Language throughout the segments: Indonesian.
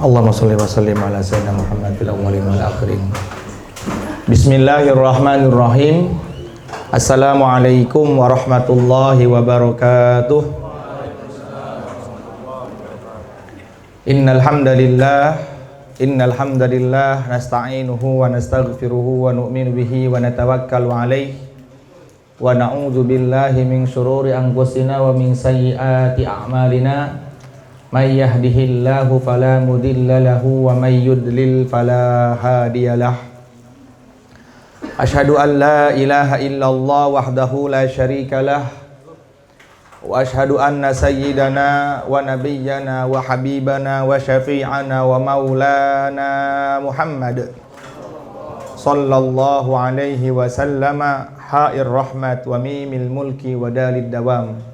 Allahumma sholli wa sallim ala sayyidina Muhammad fil awwalin wal akhirin. Bismillahirrahmanirrahim. Assalamualaikum warahmatullahi wabarakatuh. Innal hamdalillah nasta'inuhu wa nastaghfiruhu wa nu'minu bihi wa natawakkalu alayhi wa na'udzu billahi min syururi anfusina wa min sayyiati a'malina. May yahdihillahu fala mudilla lahu wa may yudlil fala hadiyalah. Asyhadu an la ilaha illallah wahdahu la syarikalah wa asyhadu anna sayyidana wa nabiyyana wa habibana wa syafi'ana wa maulana Muhammad sallallahu alaihi wa sallama ha'ir rahmat wa mimil mulki wa dalid dawam.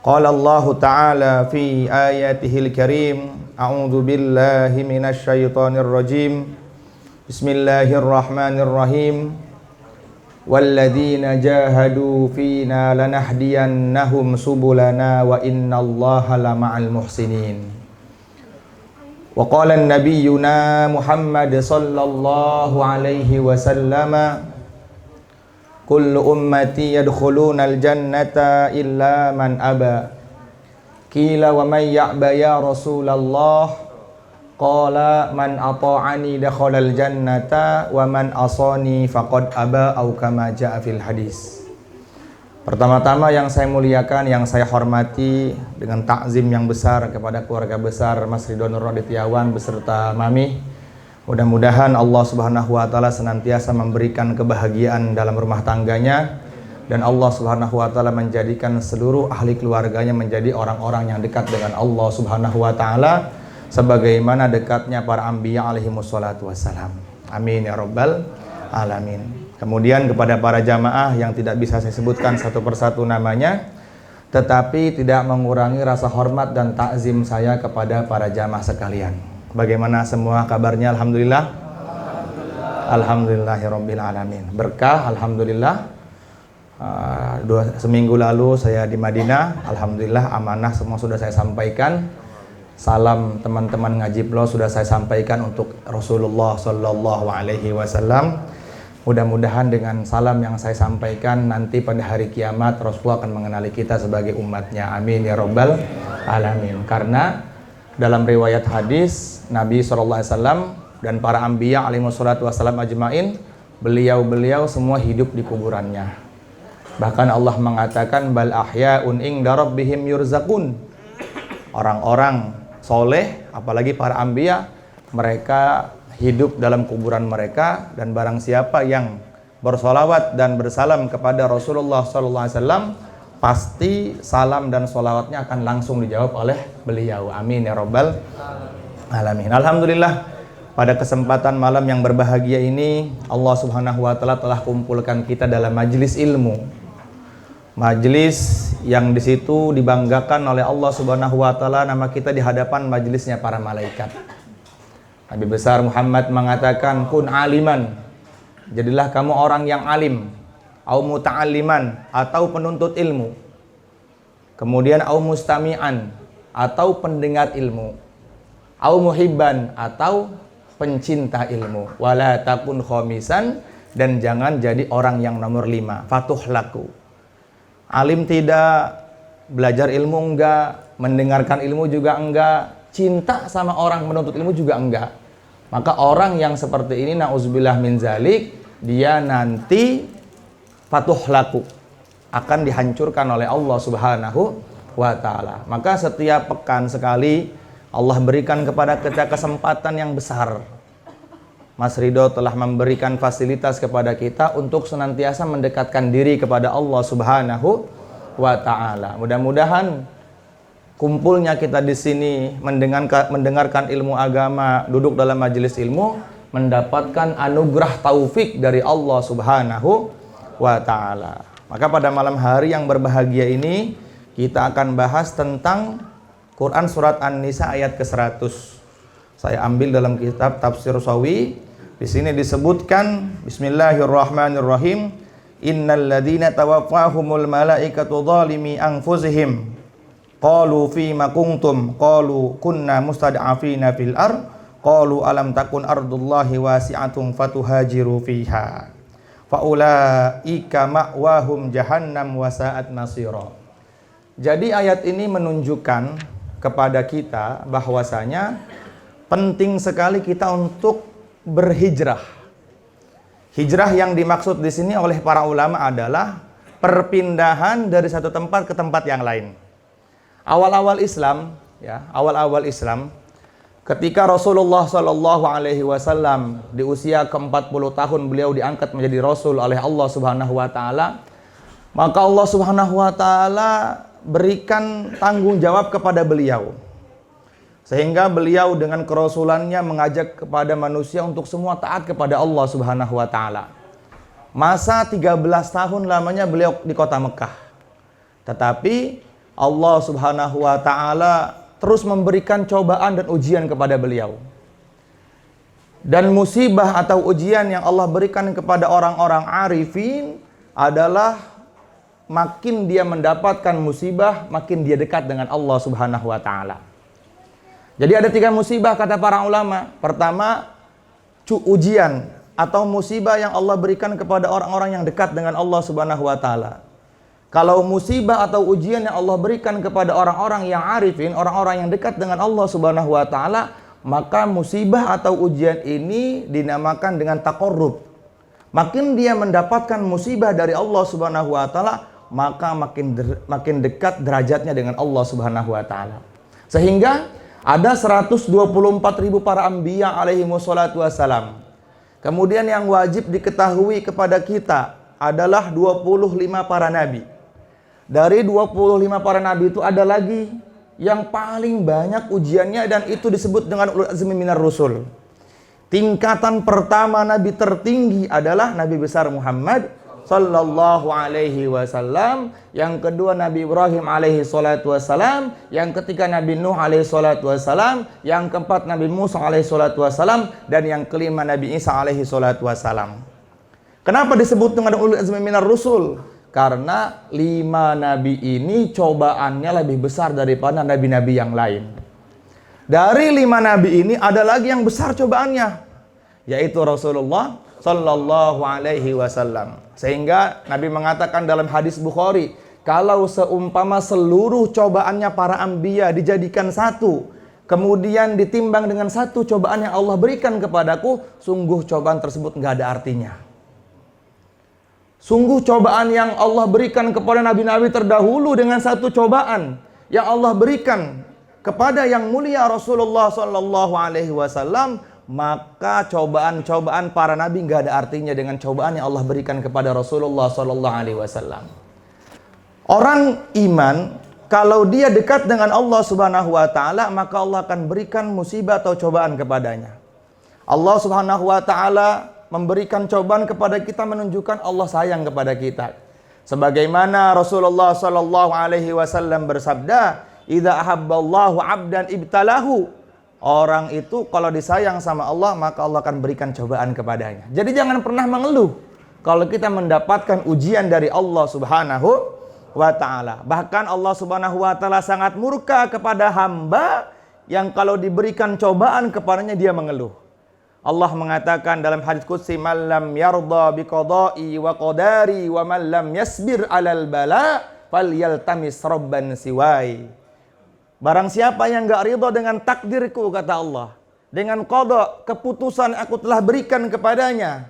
Qala Allah Ta'ala fi ayatihil karim, a'udzu billahi minasy syaithanir rajim. Bismillahirrahmanirrahim. Walladzina jahadu fina lanahdiyannahum subulana wa innallaha lama'al muhsinin. Wa qala an-nabiyyuna Muhammad sallallahu alaihi wasallam, kullu ummati yadkhulunal jannata illa man aba. Qila wa may ya'ba ya Rasulullah? Qala man ata'ani dakhalal jannata wa man asani faqad aba, au kama jaa fil hadis. Pertama-tama yang saya muliakan, yang saya hormati dengan takzim yang besar kepada keluarga besar Mas Ridho Nur Adityawan beserta Mami. Mudah-mudahan Allah Subhanahu wa taala senantiasa memberikan kebahagiaan dalam rumah tangganya, dan Allah Subhanahu wa taala menjadikan seluruh ahli keluarganya menjadi orang-orang yang dekat dengan Allah Subhanahu wa taala sebagaimana dekatnya para anbiya alaihi wassalatu wassalam. Amin ya rabbal alamin. Kemudian kepada para jamaah yang tidak bisa saya sebutkan satu persatu namanya, tetapi tidak mengurangi rasa hormat dan takzim saya kepada para jamaah sekalian. Bagaimana semua kabarnya? Alhamdulillah. Alhamdulillahirabbil alamin. Berkah, alhamdulillah. Seminggu lalu saya di Madinah. Alhamdulillah amanah semua sudah saya sampaikan. Salam teman-teman ngaji Plo sudah saya sampaikan untuk Rasulullah sallallahu alaihi wasallam. Mudah-mudahan dengan salam yang saya sampaikan nanti pada hari kiamat Rasulullah akan mengenali kita sebagai umatnya. Amin ya rabbal alamin. Karena dalam riwayat hadis Nabi SAW dan para anbiya alaihi wassalatu wassalam ajmain, beliau-beliau semua hidup di kuburannya. Bahkan Allah mengatakan bal ahya'un inda rabbihim yurzaqun. Orang-orang soleh, apalagi para anbiya, mereka hidup dalam kuburan mereka, dan barang siapa yang bersolawat dan bersalam kepada Rasulullah SAW, pasti salam dan sholawatnya akan langsung dijawab oleh beliau. Amin ya rabbal alamin. Alhamdulillah, pada kesempatan malam yang berbahagia ini Allah Subhanahu wa taala telah kumpulkan kita dalam majelis ilmu. Majelis yang di situ dibanggakan oleh Allah Subhanahu wa taala nama kita di hadapan majelisnya para malaikat. Nabi besar Muhammad mengatakan, kun aliman, jadilah kamu orang yang alim, au muta'alliman, atau penuntut ilmu. Kemudian au mustami'an, atau pendengar ilmu. Au muhibban, atau pencinta ilmu. Wala takun khomisan, dan jangan jadi orang yang nomor 5. Fatuh laku. Alim tidak, belajar ilmu enggak, mendengarkan ilmu juga enggak, cinta sama orang menuntut ilmu juga enggak. Maka orang yang seperti ini, na'udzubillah min zalik, dia nanti fatuh laku, akan dihancurkan oleh Allah Subhanahu wa ta'ala. Maka setiap pekan sekali Allah berikan kepada kita kesempatan yang besar. Mas Ridho telah memberikan fasilitas kepada kita untuk senantiasa mendekatkan diri kepada Allah Subhanahu wa ta'ala. Mudah-mudahan kumpulnya kita di sini mendengarkan ilmu agama, duduk dalam majelis ilmu, mendapatkan anugerah taufik dari Allah Subhanahu wa ta'ala. Maka pada malam hari yang berbahagia ini kita akan bahas tentang Quran surat An-Nisa ayat ke-100. Saya ambil dalam kitab Tafsir Sawi. Di sini disebutkan Bismillahirrahmanirrahim. Innal ladzina tawaffahumul malaikatu zalimi anfusihim Qalu fima kuntum qalu kunna mustad'afina fil ard qalu alam takun ardullahi wasi'atun fatuhajiru fiha faulaika ma'wahum jahannam wa sa'at masira. Jadi ayat ini menunjukkan kepada kita bahwasanya penting sekali kita untuk berhijrah. Hijrah yang dimaksud di sini oleh para ulama adalah perpindahan dari satu tempat ke tempat yang lain. Awal-awal Islam, ketika Rasulullah Shallallahu Alaihi Wasallam di usia ke-40 tahun beliau diangkat menjadi Rasul oleh Allah Subhanahu Wa Taala, maka Allah Subhanahu Wa Taala berikan tanggung jawab kepada beliau, sehingga beliau dengan kerasulannya mengajak kepada manusia untuk semua taat kepada Allah Subhanahu Wa Taala. Masa 13 tahun lamanya beliau di kota Mekah, tetapi Allah Subhanahu Wa Taala terus memberikan cobaan dan ujian kepada beliau. Dan musibah atau ujian yang Allah berikan kepada orang-orang arifin adalah makin dia mendapatkan musibah, makin dia dekat dengan Allah Subhanahu Wa Taala. Jadi ada 3 musibah kata para ulama. Pertama, ujian atau musibah yang Allah berikan kepada orang-orang yang dekat dengan Allah Subhanahu Wa Taala. Kalau musibah atau ujian yang Allah berikan kepada orang-orang yang arifin, orang-orang yang dekat dengan Allah Subhanahu Wa Taala, maka musibah atau ujian ini dinamakan dengan taqarrub. Makin dia mendapatkan musibah dari Allah Subhanahu Wa Taala, maka makin dekat derajatnya dengan Allah Subhanahu Wa Taala. Sehingga ada 124.000 para anbiya alaihi wassalatu wassalam. Kemudian yang wajib diketahui kepada kita adalah 25 para nabi. Dari 25 para nabi itu ada lagi yang paling banyak ujiannya, dan itu disebut dengan ulul azmi minar rusul. Tingkatan pertama nabi tertinggi adalah Nabi besar Muhammad sallallahu alaihi wasallam, yang kedua Nabi Ibrahim alaihi salatu wasallam, yang ketiga Nabi Nuh alaihi salatu wasallam, yang keempat Nabi Musa alaihi salatu wasallam, dan yang kelima Nabi Isa alaihi salatu wasallam. Kenapa disebut dengan ulul azmi minar rusul? Karena 5 nabi ini cobaannya lebih besar daripada nabi-nabi yang lain. Dari 5 nabi ini ada lagi yang besar cobaannya, yaitu Rasulullah Sallallahu Alaihi Wasallam. Sehingga Nabi mengatakan dalam hadis Bukhari, kalau seumpama seluruh cobaannya para anbiya dijadikan satu, kemudian ditimbang dengan satu cobaan yang Allah berikan kepadaku, sungguh cobaan tersebut nggak ada artinya. Sungguh cobaan yang Allah berikan kepada nabi-nabi terdahulu dengan satu cobaan yang Allah berikan kepada yang mulia Rasulullah Sallallahu Alaihi Wasallam, maka cobaan-cobaan para nabi nggak ada artinya dengan cobaan yang Allah berikan kepada Rasulullah Sallallahu Alaihi Wasallam. Orang iman, kalau dia dekat dengan Allah Subhanahu Wa Taala, maka Allah akan berikan musibah atau cobaan kepadanya. Allah Subhanahu Wa Taala memberikan cobaan kepada kita menunjukkan Allah sayang kepada kita. Sebagaimana Rasulullah Sallallahu Alaihi Wasallam bersabda, "Idza ahabballahu 'abdan ibtalahu." Orang itu kalau disayang sama Allah, maka Allah akan berikan cobaan kepadanya. Jadi jangan pernah mengeluh kalau kita mendapatkan ujian dari Allah Subhanahu wa Ta'ala. Bahkan Allah Subhanahu wa Ta'ala sangat murka kepada hamba yang kalau diberikan cobaan kepadanya dia mengeluh. Allah mengatakan dalam hadis qudsi, "Man lam yarda biqada'i wa qadari wa man lam yasbir 'alal bala falyaltamis rabban siwai." Barang siapa yang enggak ridha dengan takdirku, kata Allah, dengan qada, keputusan aku telah berikan kepadanya,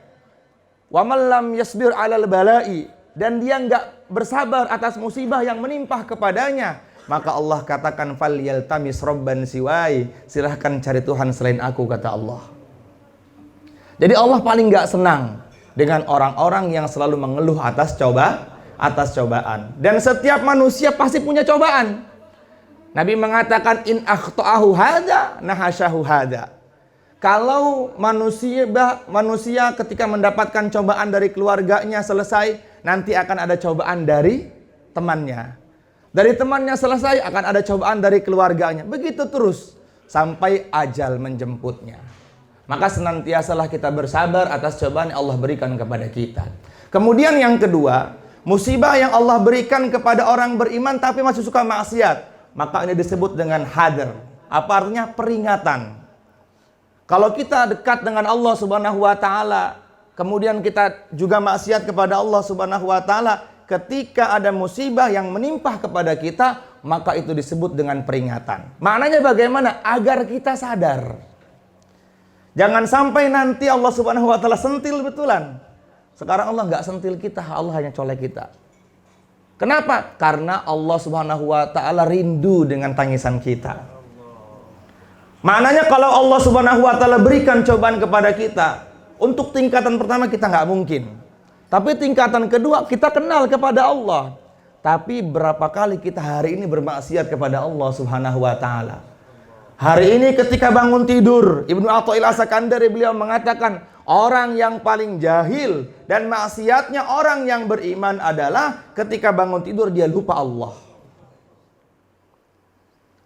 wa man lam yasbir 'alal bala'i, dan dia enggak bersabar atas musibah yang menimpa kepadanya, maka Allah katakan falyaltamis rabban siwai, silahkan cari Tuhan selain aku, kata Allah. Jadi Allah paling gak senang dengan orang-orang yang selalu mengeluh atas cobaan. Dan setiap manusia pasti punya cobaan. Nabi mengatakan in akhta'ahu hada nahasyahu hada. Kalau manusia ketika mendapatkan cobaan dari keluarganya selesai, nanti akan ada cobaan dari temannya. Dari temannya selesai, akan ada cobaan dari keluarganya. Begitu terus sampai ajal menjemputnya. Maka senantiasalah kita bersabar atas cobaan yang Allah berikan kepada kita. Kemudian yang kedua, musibah yang Allah berikan kepada orang beriman tapi masih suka maksiat. maka ini disebut dengan hadar. Apa artinya? Peringatan. Kalau kita dekat dengan Allah Subhanahu wa taala, kemudian kita juga maksiat kepada Allah Subhanahu wa taala, ketika ada musibah yang menimpa kepada kita, maka itu disebut dengan peringatan. Maknanya bagaimana? Agar kita sadar. Jangan sampai nanti Allah Subhanahu wa taala sentil betulan. Sekarang Allah nggak sentil kita, Allah hanya colek kita. Kenapa? Karena Allah Subhanahu wa taala rindu dengan tangisan kita. Maknanya kalau Allah Subhanahu wa taala berikan cobaan kepada kita, untuk tingkatan pertama kita nggak mungkin. Tapi tingkatan kedua kita kenal kepada Allah. Tapi berapa kali kita hari ini bermaksiat kepada Allah Subhanahu wa taala? Hari ini ketika bangun tidur, Ibnu Athaillah As-Sakandari beliau mengatakan, orang yang paling jahil dan maksiatnya orang yang beriman adalah ketika bangun tidur dia lupa Allah.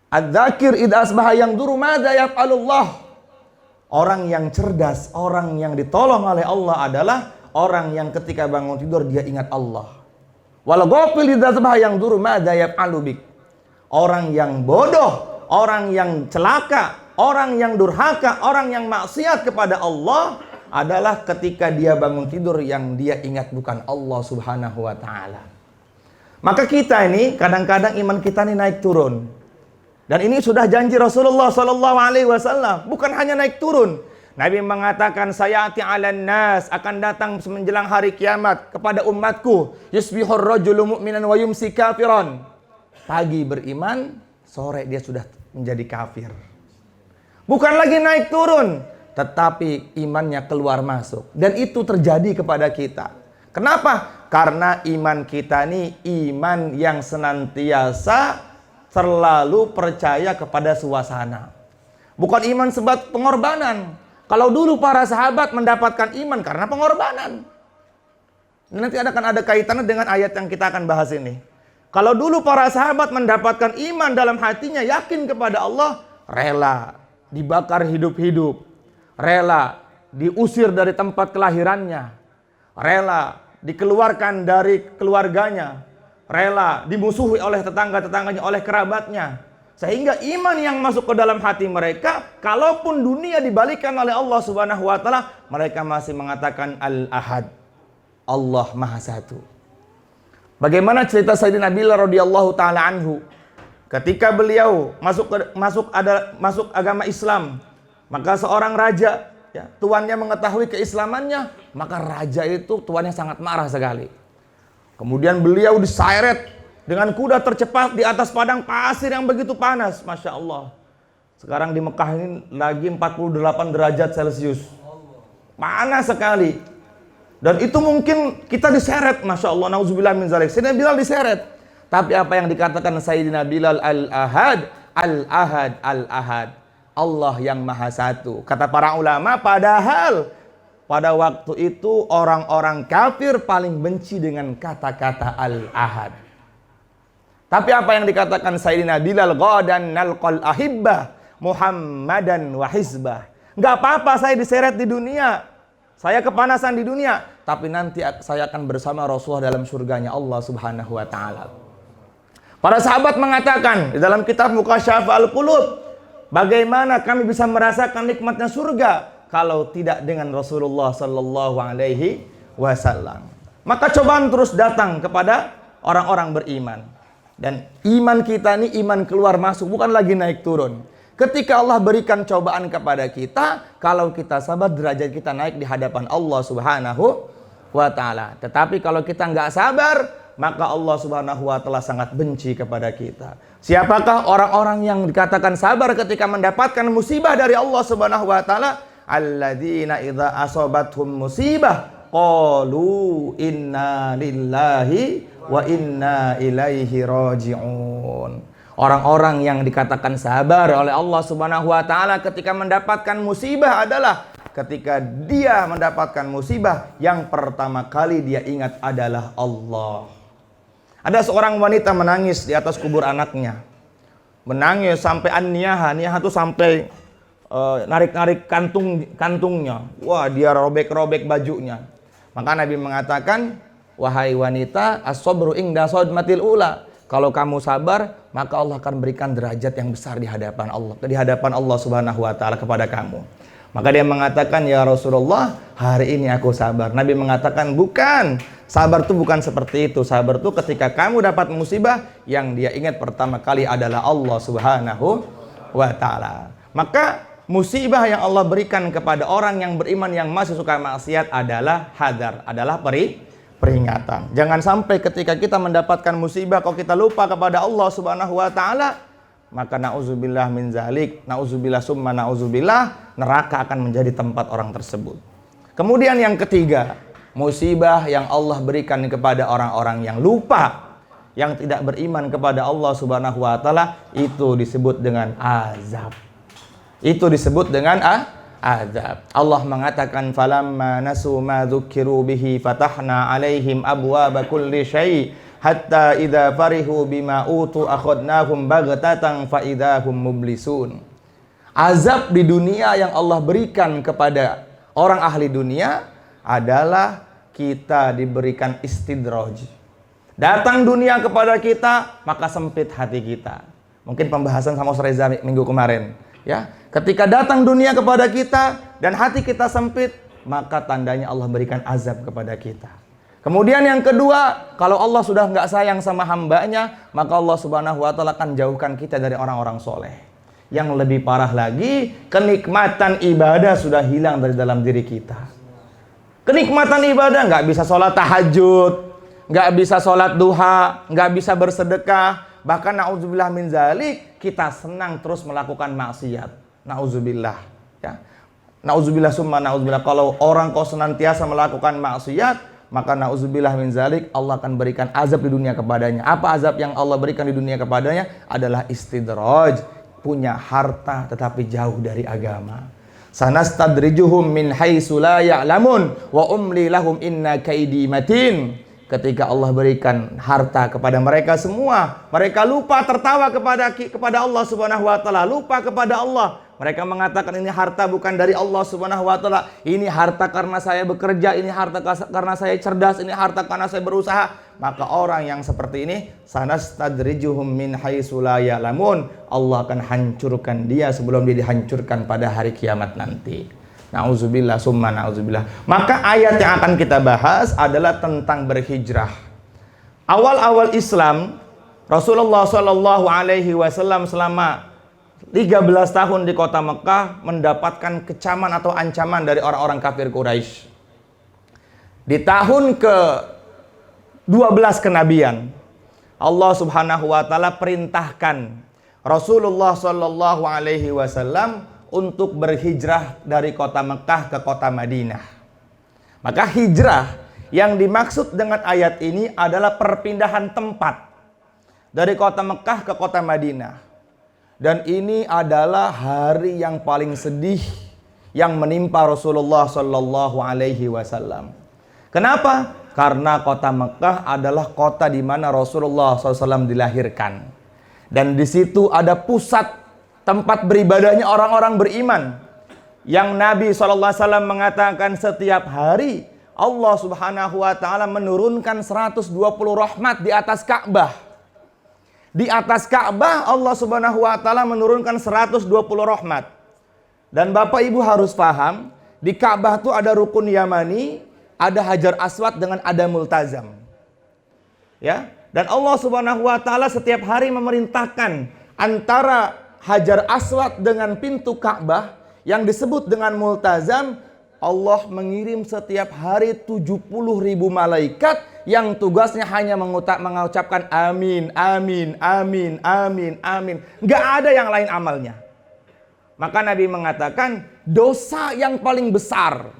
Adzakir idza asbaha yangduru madza yaf'alullah. Orang yang cerdas, orang yang ditolong oleh Allah adalah orang yang ketika bangun tidur dia ingat Allah. Wal ghafil idza asbaha yangduru madza yaf'alu bik. Orang yang bodoh, orang yang celaka, orang yang durhaka, orang yang maksiat kepada Allah adalah ketika dia bangun tidur yang dia ingat bukan Allah Subhanahu wa taala. Maka kita ini kadang-kadang iman kita ini naik turun. Dan ini sudah janji Rasulullah sallallahu alaihi wasallam, bukan hanya naik turun. Nabi mengatakan, sayati 'alan nas, akan datang menjelang hari kiamat kepada umatku, yusbihur rajulu mu'minan wa yumsi kafiran. Pagi beriman, sore dia sudah menjadi kafir. Bukan lagi naik turun, tetapi imannya keluar masuk. Dan itu terjadi kepada kita. Kenapa? Karena iman kita ini iman yang senantiasa terlalu percaya kepada suasana. Bukan iman sebab pengorbanan. Kalau dulu para sahabat mendapatkan iman karena pengorbanan. Nanti akan ada kaitannya dengan ayat yang kita akan bahas ini. Kalau dulu para sahabat mendapatkan iman dalam hatinya, yakin kepada Allah, rela dibakar hidup-hidup, rela diusir dari tempat kelahirannya, rela dikeluarkan dari keluarganya, rela dimusuhi oleh tetangga-tetangganya, oleh kerabatnya. Sehingga iman yang masuk ke dalam hati mereka, kalaupun dunia dibalikkan oleh Allah Subhanahu wa taala, mereka masih mengatakan Al-Ahad. Allah Maha Satu. Bagaimana cerita Sayyidina Bilal radhiyallahu taala anhu? Ketika beliau masuk agama Islam, maka seorang raja, ya, tuannya mengetahui keislamannya, maka raja itu tuannya sangat marah sekali. Kemudian beliau diseret dengan kuda tercepat di atas padang pasir yang begitu panas. Masya Allah. Sekarang di Mekah ini lagi 48 derajat Celcius. Panas sekali. Dan itu mungkin kita diseret. Masya Allah. Nauzubillah min zalik. Sayyidina Bilal diseret. Tapi apa yang dikatakan Sayyidina Bilal, Al-Ahad, Al-Ahad, Al-Ahad. Allah yang Maha Satu. Kata para ulama, padahal pada waktu itu orang-orang kafir paling benci dengan kata-kata Al-Ahad. Tapi apa yang dikatakan Sayyidina Bilal, ghadan nalqal ahibbah Muhammadan wa hizbah. Enggak apa-apa saya diseret di dunia, saya kepanasan di dunia, tapi nanti saya akan bersama Rasulullah dalam surganya Allah Subhanahu wa taala. Para sahabat mengatakan di dalam kitab Mukasyaful Qulub, bagaimana kami bisa merasakan nikmatnya surga kalau tidak dengan Rasulullah sallallahu alaihi wasallam. Maka cobaan terus datang kepada orang-orang beriman. Dan iman kita ini iman keluar masuk, bukan lagi naik turun. Ketika Allah berikan cobaan kepada kita, kalau kita sabar derajat kita naik di hadapan Allah Subhanahu wa taala. Tetapi kalau kita nggak sabar, maka Allah Subhanahu wa taala sangat benci kepada kita. Siapakah orang-orang yang dikatakan sabar ketika mendapatkan musibah dari Allah Subhanahu wa taala? Alladzina idza asabathum musibah qalu inna lillahi wa inna ilaihi raji'un. Orang-orang yang dikatakan sabar oleh Allah Subhanahu wa taala ketika mendapatkan musibah adalah ketika dia mendapatkan musibah, yang pertama kali dia ingat adalah Allah. Ada seorang wanita menangis di atas kubur anaknya. Menangis sampai an-niyahah, niyahah itu sampai narik-narik kantungnya. Wah, dia robek-robek bajunya. Maka Nabi mengatakan, wahai wanita, as-sabru inda sadmatil ula. Kalau kamu sabar, maka Allah akan berikan derajat yang besar di hadapan Allah Subhanahu wa taala kepada kamu. Maka dia mengatakan, ya Rasulullah, hari ini aku sabar. Nabi mengatakan, bukan. Sabar itu bukan seperti itu. Sabar itu ketika kamu dapat musibah, yang dia ingat pertama kali adalah Allah Subhanahu wa taala. Maka musibah yang Allah berikan kepada orang yang beriman yang masih suka maksiat adalah hadar, adalah peringatan. Jangan sampai ketika kita mendapatkan musibah kalau kita lupa kepada Allah Subhanahu wa taala, maka nauzubillah min zalik, nauzubillah summa nauzubillah, neraka akan menjadi tempat orang tersebut. Kemudian yang ketiga, musibah yang Allah berikan kepada orang-orang yang lupa, yang tidak beriman kepada Allah Subhanahu wa taala, itu disebut dengan azab. Itu disebut dengan azab. Allah mengatakan, falamma nasu ma dzukiru bihi fatahna alaihim abwaaba kulli syai' hatta idza farihu bima utu akhadnahum baghtatan fa idahum mublisun. Azab di dunia yang Allah berikan kepada orang ahli dunia adalah kita diberikan istidraj. Datang dunia kepada kita, maka sempit hati kita. Mungkin pembahasan sama Ustaz Reza minggu kemarin, ya. Ketika datang dunia kepada kita dan hati kita sempit, maka tandanya Allah berikan azab kepada kita. Kemudian yang kedua, kalau Allah sudah nggak sayang sama hambanya, maka Allah Subhanahu wa taala akan jauhkan kita dari orang-orang soleh. Yang lebih parah lagi, kenikmatan ibadah sudah hilang dari dalam diri kita. Kenikmatan ibadah, nggak bisa sholat tahajud, nggak bisa sholat duha, nggak bisa bersedekah, bahkan na'udzubillah min zalik, kita senang terus melakukan maksiat. Na'udzubillah, ya. Na'udzubillah summa na'udzubillah. Kalau orang kau senantiasa melakukan maksiat, maka na'udzubillah min zalik, Allah akan berikan azab di dunia kepadanya. Apa azab yang Allah berikan di dunia kepadanya? Adalah istidraj, punya harta tetapi jauh dari agama. Sanastadrijuhum min haitsu la ya'lamun wa umli lahum inna kaidi matin. Ketika Allah berikan harta kepada mereka semua, mereka lupa tertawa kepada Allah Subhanahu wa taala, lupa kepada Allah. Mereka mengatakan, ini harta bukan dari Allah Subhanahu wa taala. Ini harta karena saya bekerja, ini harta karena saya cerdas, ini harta karena saya berusaha. Maka orang yang seperti ini, sanastadrijuhum min haitsu la ya'lamun, Allah akan hancurkan dia sebelum dia dihancurkan pada hari kiamat nanti. Nauzubillah summa nauzubillah. Maka ayat yang akan kita bahas adalah tentang berhijrah. Awal-awal Islam, Rasulullah Shallallahu alaihi wasallam selama 13 tahun di kota Mekah mendapatkan kecaman atau ancaman dari orang-orang kafir Quraisy. Di tahun ke-12 kenabian, Allah Subhanahu wa taala perintahkan Rasulullah Shallallahu alaihi wasallam untuk berhijrah dari kota Mekah ke kota Madinah. Maka hijrah yang dimaksud dengan ayat ini adalah perpindahan tempat dari kota Mekah ke kota Madinah. Dan ini adalah hari yang paling sedih yang menimpa Rasulullah Shallallahu alaihi wasallam. Kenapa? Karena kota Mekah adalah kota di mana Rasulullah SAW dilahirkan. Dan di situ ada pusat tempat beribadahnya orang-orang beriman. Yang Nabi SAW mengatakan setiap hari Allah Subhanahu wa taala menurunkan 120 rahmat di atas Ka'bah. Di atas Ka'bah Allah Subhanahu wa taala menurunkan 120 rahmat. Dan Bapak Ibu harus paham, di Ka'bah itu ada rukun Yamani, ada Hajar Aswad dengan ada Multazam. Ya, dan Allah Subhanahu wa taala setiap hari memerintahkan antara Hajar Aswad dengan pintu Ka'bah yang disebut dengan Multazam. Allah mengirim setiap hari 70.000 malaikat yang tugasnya hanya mengucapkan amin, amin, amin, amin, amin. Nggak ada yang lain amalnya. Maka Nabi mengatakan, dosa yang paling besar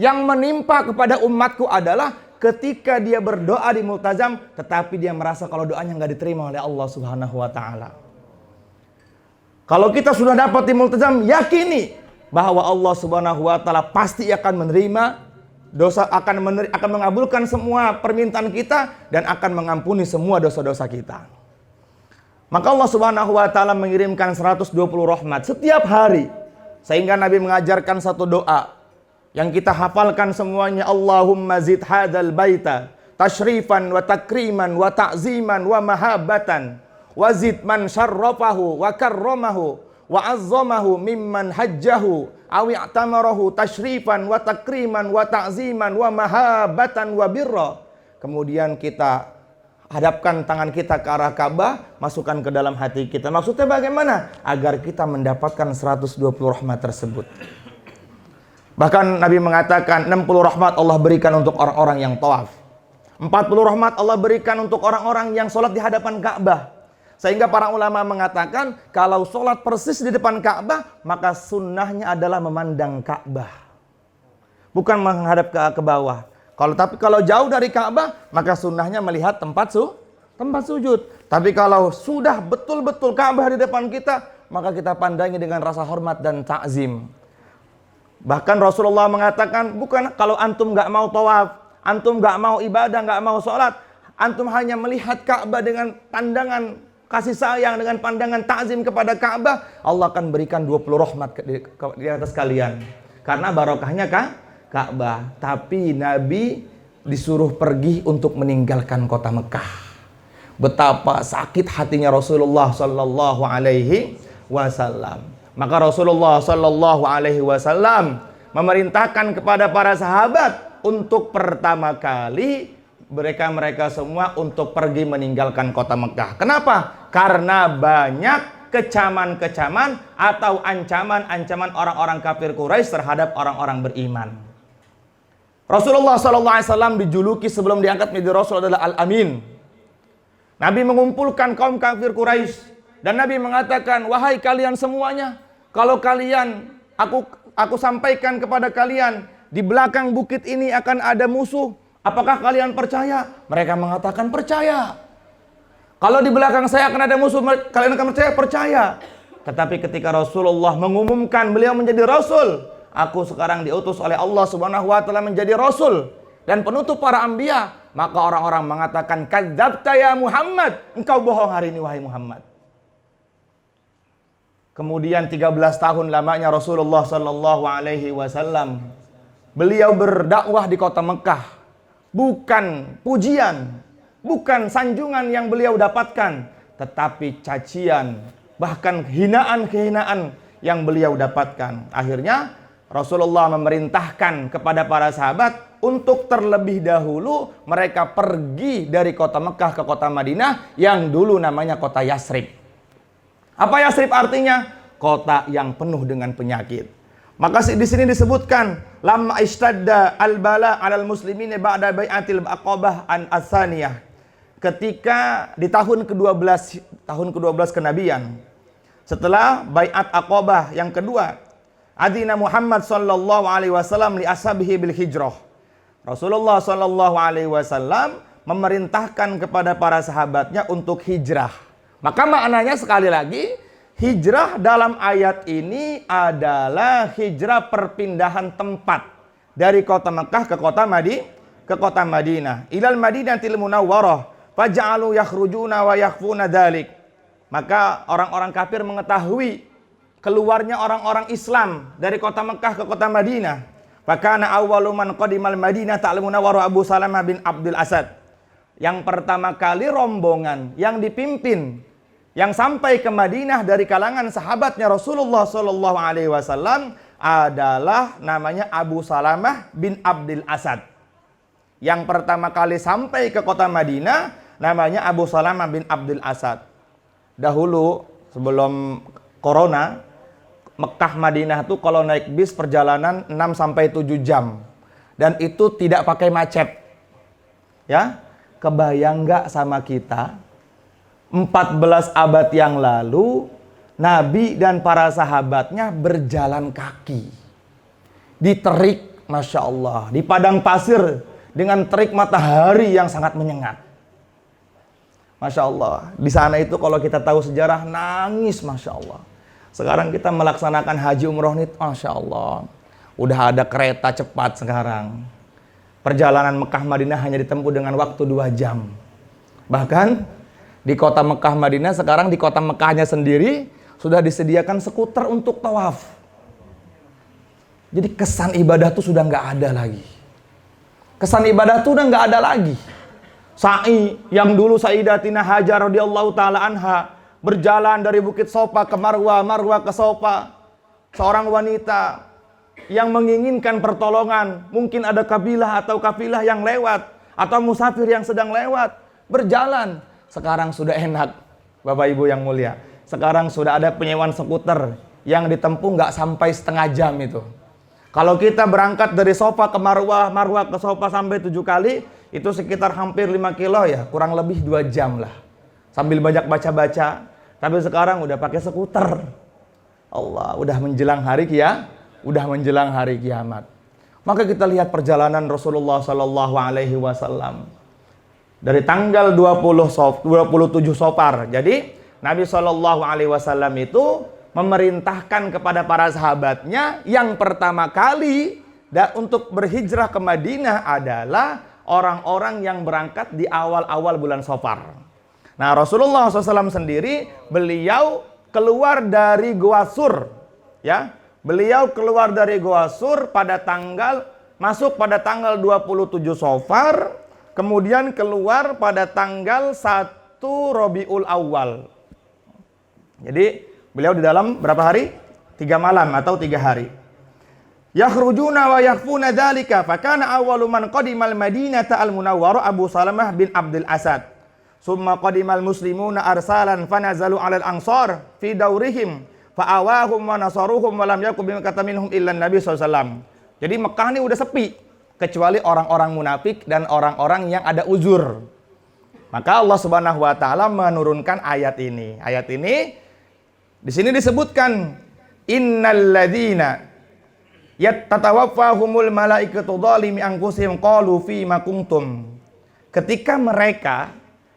yang menimpa kepada umatku adalah ketika dia berdoa di Multazam, tetapi dia merasa kalau doanya nggak diterima oleh Allah Subhanahu wa taala. Kalau kita sudah dapat di Multazam, yakini bahwa Allah Subhanahu wa taala pasti akan menerima dosa, akan mengabulkan semua permintaan kita dan akan mengampuni semua dosa-dosa kita. Maka Allah Subhanahu wa taala mengirimkan 120 rahmat setiap hari. Sehingga Nabi mengajarkan satu doa yang kita hafalkan semuanya, Allahumma zid hadzal baita tashrifan wa takriman wa ta'ziman wa mahabbatan wazid man syarrafahu wa karramahu wa azzamahu mimman hajjahu aw i'tamarahu tashrifan wa takriman wa ta'ziman wa mahabbatan wa birra. Kemudian kita hadapkan tangan kita ke arah Ka'bah, masukkan ke dalam hati kita. Maksudnya bagaimana? Agar kita mendapatkan 120 rahmat tersebut. Bahkan Nabi mengatakan 60 rahmat Allah berikan untuk orang-orang yang tawaf. 40 rahmat Allah berikan untuk orang-orang yang sholat di hadapan Ka'bah. Sehingga para ulama mengatakan kalau sholat persis di depan Ka'bah, maka sunnahnya adalah memandang Ka'bah, bukan menghadap ke bawah. Tapi kalau jauh dari Ka'bah, maka sunnahnya melihat tempat sujud. Tapi kalau sudah betul-betul Ka'bah di depan kita, maka kita pandangi dengan rasa hormat dan ta'zim. Bahkan Rasulullah mengatakan, bukan kalau antum nggak mau tawaf, antum nggak mau ibadah, nggak mau sholat, antum hanya melihat Ka'bah dengan pandangan kasih sayang, dengan pandangan ta'zim kepada Ka'bah, Allah akan berikan 20 rahmat di atas kalian. Karena barokahnya Ka'bah. Tapi Nabi disuruh pergi untuk meninggalkan kota Mekah. Betapa sakit hatinya Rasulullah sallallahu alaihi wasallam. Maka Rasulullah sallallahu alaihi wasallam memerintahkan kepada para sahabat untuk pertama kali mereka semua untuk pergi meninggalkan kota Mekah. Kenapa? Karena banyak kecaman-kecaman atau ancaman-ancaman orang-orang kafir Quraisy terhadap orang-orang beriman. Rasulullah SAW dijuluki sebelum diangkat menjadi Rasul adalah Al-Amin. Nabi mengumpulkan kaum kafir Quraisy dan Nabi mengatakan, wahai kalian semuanya, kalau kalian, aku sampaikan kepada kalian, di belakang bukit ini akan ada musuh. Apakah kalian percaya? Mereka mengatakan percaya. Kalau di belakang saya akan ada musuh, kalian akan percaya? Percaya. Tetapi ketika Rasulullah mengumumkan beliau menjadi Rasul, aku sekarang diutus oleh Allah Subhanahu wa taala menjadi rasul dan penutup para anbiya, maka orang-orang mengatakan, kadzabta ya Muhammad, engkau bohong hari ini wahai Muhammad. Kemudian 13 tahun lamanya Rasulullah sallallahu alaihi wasallam beliau berdakwah di kota Mekah. Bukan pujian, bukan sanjungan yang beliau dapatkan, tetapi cacian, bahkan hinaan-kehinaan yang beliau dapatkan. Akhirnya Rasulullah memerintahkan kepada para sahabat untuk terlebih dahulu mereka pergi dari kota Mekah ke kota Madinah yang dulu namanya kota Yasrib. Apa Yasrib artinya? Kota yang penuh dengan penyakit. Maka di sini disebutkan lamma ishtadda al-bala 'alal muslimin ba'da bai'atil aqabah an as-saniyah. Ketika di tahun ke-12 kenabian, setelah bai'at Aqabah yang kedua, adina Muhammad sallallahu alaihi wasallam li ashabihi bil hijrah. Rasulullah sallallahu alaihi wasallam memerintahkan kepada para sahabatnya untuk hijrah. Maka maknanya sekali lagi, hijrah dalam ayat ini adalah hijrah perpindahan tempat dari kota Mekah ke kota Madinah. Ilal Madinatil Munawwarah faja'alu yakhrujuna wa yakhfuna dzalik. Maka orang-orang kafir mengetahui keluarnya orang-orang Islam dari kota Mekah ke kota Madinah. Fakana awwalu man qadimal Madinah ta'lamuna wa Abu Salamah bin Abdul Asad. Yang pertama kali rombongan yang dipimpin yang sampai ke Madinah dari kalangan sahabatnya Rasulullah sallallahu alaihi wasallam adalah namanya Abu Salamah bin Abdul Asad. Yang pertama kali sampai ke kota Madinah namanya Abu Salamah bin Abdul Asad. Dahulu sebelum corona, Mekah Madinah itu kalau naik bis perjalanan 6 sampai 7 jam. Dan itu tidak pakai macet. Ya, kebayang nggak sama kita 14 abad yang lalu Nabi dan para sahabatnya berjalan kaki di terik, Masya Allah, di padang pasir dengan terik matahari yang sangat menyengat. Masya Allah, di sana itu kalau kita tahu sejarah nangis, Masya Allah. Sekarang kita melaksanakan haji umroh nih, Masya Allah, udah ada kereta cepat sekarang. Perjalanan Mekah Madinah hanya ditempuh dengan waktu 2 jam. Bahkan di kota Mekah Madinah sekarang di kota Mekahnya sendiri sudah disediakan skuter untuk tawaf. Jadi kesan ibadah itu sudah nggak ada lagi. Kesan ibadah itu udah nggak ada lagi. Sa'i yang dulu Sayyidatina Hajar radhiyallahu taala anha berjalan dari Bukit Sofa ke Marwah, Marwah ke Sofa. Seorang wanita yang menginginkan pertolongan, mungkin ada kabilah atau kafilah yang lewat atau musafir yang sedang lewat, berjalan. Sekarang sudah enak, Bapak Ibu yang mulia. Sekarang sudah ada penyewaan skuter yang ditempuh nggak sampai setengah jam itu. Kalau kita berangkat dari Sofa ke Marwah, Marwah ke Sofa sampai 7 kali, itu sekitar hampir 5 kilo ya, kurang lebih 2 jam lah. Sambil banyak baca-baca. Tapi sekarang udah pakai skuter. Allah, udah menjelang hari kiamat. Maka kita lihat perjalanan Rasulullah Sallallahu Alaihi Wasallam dari tanggal 27 Safar. Jadi Nabi Sallallahu Alaihi Wasallam itu memerintahkan kepada para sahabatnya yang pertama kali untuk berhijrah ke Madinah adalah orang-orang yang berangkat di awal-awal bulan Safar. Nah, Rasulullah SAW sendiri, beliau keluar dari Gua Sur, ya. Beliau keluar dari Gua Sur masuk pada tanggal 27 Safar, kemudian keluar pada tanggal 1 Rabiul Awal. Jadi, beliau di dalam berapa hari? 3 malam atau 3 hari. Yakhrujuna wa yakhfuna dzalika fa kana awwalu man qadimal Madinata al-Munawwarah Abu Salamah bin Abdul Asad. Summa qadimal muslimuna arsalan fanazalu 'alal ansar fi daurihim fa awahum wa nasaruhum wa lam yakun bimkata minhum illa Nabi SAW. Jadi Mekah ini udah sepi kecuali orang-orang munafik dan orang-orang yang ada uzur. Maka Allah Subhanahu wa taala menurunkan ayat ini. Ayat ini di sini disebutkan innal ladzina yattatawaffahumul malaikatu dzalimi anfusihim qalu fima kuntum. Ketika mereka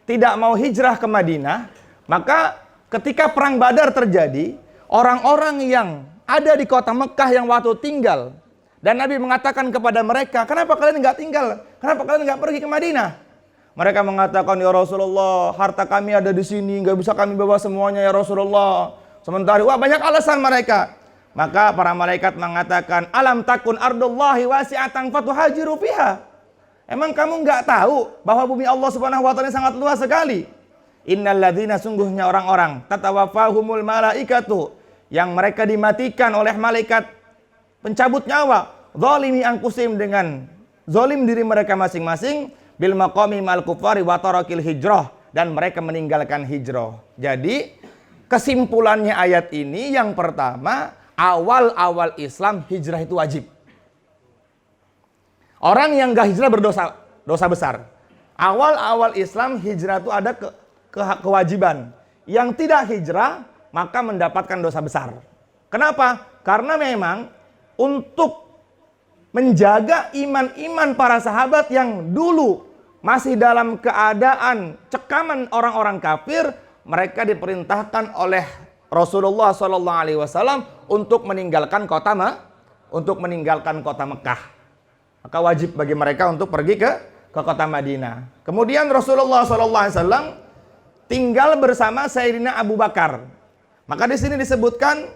tidak mau hijrah ke Madinah, maka ketika perang Badar terjadi, orang-orang yang ada di kota Mekah yang waktu tinggal, dan Nabi mengatakan kepada mereka, kenapa kalian nggak tinggal? Kenapa kalian nggak pergi ke Madinah? Mereka mengatakan, ya Rasulullah, harta kami ada di sini, nggak bisa kami bawa semuanya ya Rasulullah. Sementara, banyak alasan mereka. Maka para malaikat mengatakan, alam takun ardullahi wasi'atan fatuhajiru fiha. Emang kamu nggak tahu bahwa bumi Allah Subhanahu wa taala sangat luas sekali? Innal ladzina, sungguhnya orang-orang tatawaffahumul malaikatu, yang mereka dimatikan oleh malaikat pencabut nyawa, zalimi anfusihim, dengan zalim diri mereka masing-masing, bil maqami mal kufari wa tarakil hijrah, dan mereka meninggalkan hijrah. Jadi kesimpulannya ayat ini yang pertama, awal-awal Islam hijrah itu wajib. Orang yang gak hijrah dosa besar. Awal-awal Islam hijrah itu ada kewajiban. Yang tidak hijrah maka mendapatkan dosa besar. Kenapa? Karena memang untuk menjaga iman-iman para sahabat yang dulu masih dalam keadaan cekaman orang-orang kafir, mereka diperintahkan oleh Rasulullah SAW untuk meninggalkan kota Mekah. Maka wajib bagi mereka untuk pergi ke kota Madinah. Kemudian Rasulullah SAW tinggal bersama Sayyidina Abu Bakar. Maka di sini disebutkan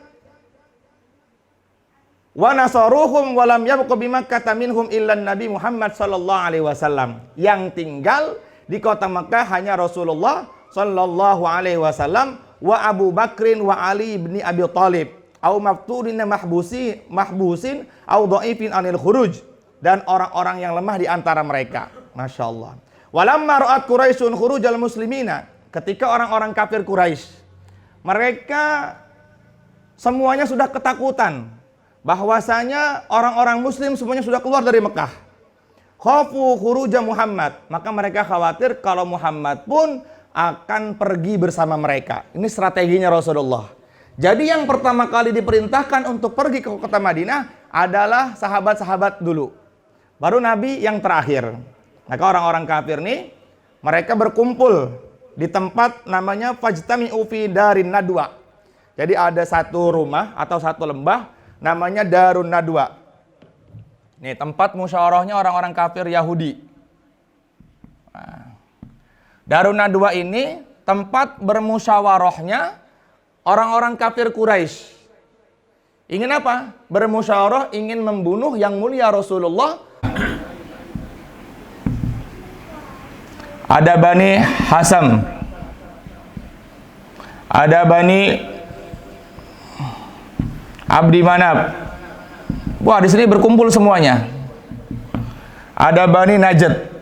wa nasaruhum wa lam yabqa bimakkah minhum illa Nabi Muhammad sallallahu alaihi wasallam. Yang tinggal di kota Mekah hanya Rasulullah sallallahu alaihi wasallam wa Abu Bakrin wa Ali bin Abi Thalib au mafturin mahbusin au dhaifin anil khuruj, dan orang-orang yang lemah di antara mereka. Masya Allah. Walamma ra'at Quraisyun khurujal muslimina, ketika orang-orang kafir Quraisy, mereka semuanya sudah ketakutan bahwasanya orang-orang muslim semuanya sudah keluar dari Mekah. Khafu khuruja Muhammad, maka mereka khawatir kalau Muhammad pun akan pergi bersama mereka. Ini strateginya Rasulullah. Jadi yang pertama kali diperintahkan untuk pergi ke kota Madinah adalah sahabat-sahabat dulu. Baru Nabi yang terakhir. Maka orang-orang kafir nih, mereka berkumpul di tempat namanya Fajtami'u fi Darin Nadwa. Jadi ada satu rumah atau satu lembah namanya Darun Nadwa. Nih tempat musyawarahnya orang-orang kafir Yahudi. Nah, Darun Nadwa ini tempat bermusyawarahnya orang-orang kafir Quraisy. Ingin apa? Bermusyawarah, ingin membunuh yang mulia Rasulullah. ada Bani Hasam, ada Bani Abdi Manaf. Wah, di sini berkumpul semuanya. Ada Bani Najd.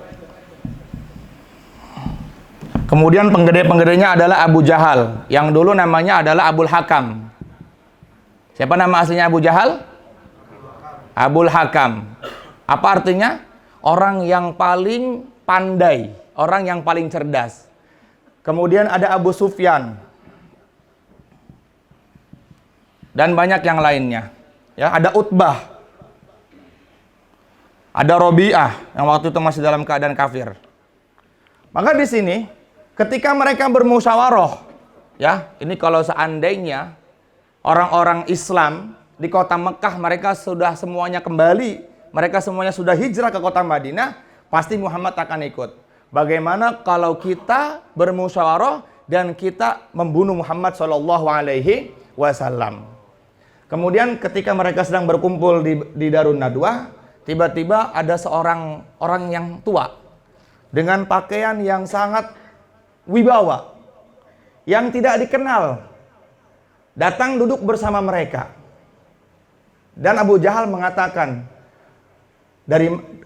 Kemudian penggede-penggedenya adalah Abu Jahal, yang dulu namanya adalah Abul Hakam. Siapa nama aslinya Abu Jahal? Abul Hakam. Apa artinya? Orang yang paling pandai, orang yang paling cerdas. Kemudian ada Abu Sufyan. Dan banyak yang lainnya. Ya, ada Utbah. Ada Robi'ah yang waktu itu masih dalam keadaan kafir. Maka di sini ketika mereka bermusyawarah, ya, ini kalau seandainya orang-orang Islam di kota Mekah mereka sudah semuanya kembali, mereka semuanya sudah hijrah ke kota Madinah, pasti Muhammad akan ikut. Bagaimana kalau kita bermusyawarah dan kita membunuh Muhammad Shallallahu Alaihi Wasallam? Kemudian ketika mereka sedang berkumpul di Darun Nadwah, tiba-tiba ada seorang orang yang tua dengan pakaian yang sangat wibawa, yang tidak dikenal, datang duduk bersama mereka. Dan Abu Jahal mengatakan,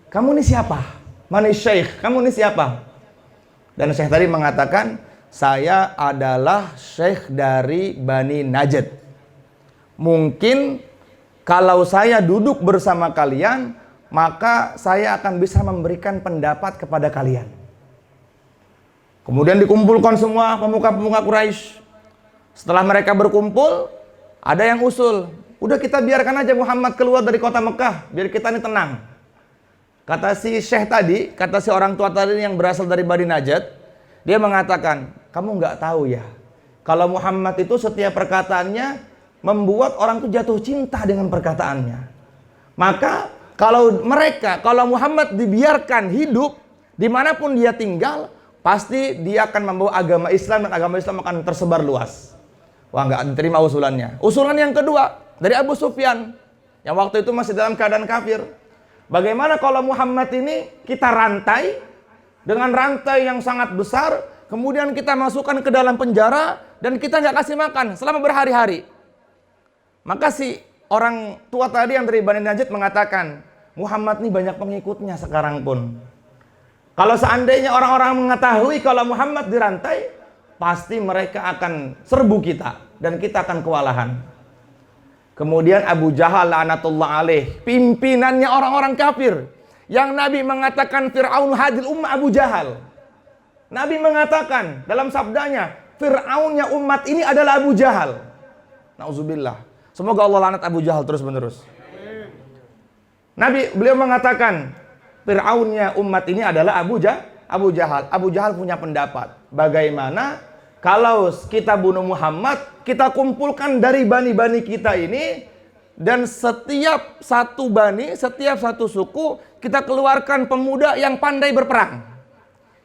kamu ini siapa? Mani Syekh, kamu ini siapa? Dan Syekh tadi mengatakan, saya adalah Syekh dari Bani Najd. Mungkin kalau saya duduk bersama kalian, maka saya akan bisa memberikan pendapat kepada kalian. Kemudian dikumpulkan semua pemuka-pemuka Quraisy. Setelah mereka berkumpul, ada yang usul, udah kita biarkan aja Muhammad keluar dari kota Mekah, biar kita ini tenang. Kata si Syekh tadi, kata si orang tua tadi yang berasal dari Bani Najd, dia mengatakan, kamu nggak tahu ya, kalau Muhammad itu setiap perkataannya membuat orang itu jatuh cinta dengan perkataannya. Maka kalau Muhammad dibiarkan hidup dimanapun dia tinggal, pasti dia akan membawa agama Islam dan agama Islam akan tersebar luas. Wah, nggak diterima usulannya. Usulan yang kedua dari Abu Sufyan yang waktu itu masih dalam keadaan kafir. Bagaimana kalau Muhammad ini kita rantai dengan rantai yang sangat besar, kemudian kita masukkan ke dalam penjara dan kita nggak kasih makan selama berhari-hari. Maka si orang tua tadi yang dari Bani Najd mengatakan, Muhammad ini banyak pengikutnya sekarang pun. Kalau seandainya orang-orang mengetahui kalau Muhammad dirantai, pasti mereka akan serbu kita dan kita akan kewalahan. Kemudian Abu Jahal la'natullah alaih, pimpinannya orang-orang kafir, yang Nabi mengatakan Fir'aun hadil ummah Abu Jahal. Nabi mengatakan dalam sabdanya, Fir'aunnya umat ini adalah Abu Jahal. Nauzubillah. Semoga Allah laknat Abu Jahal terus-menerus. Beliau mengatakan Fir'aunnya umat ini adalah Abu Jahal. Abu Jahal punya pendapat, bagaimana kalau kita bunuh Muhammad, kita kumpulkan dari bani-bani kita ini, dan setiap satu bani, setiap satu suku, kita keluarkan pemuda yang pandai berperang,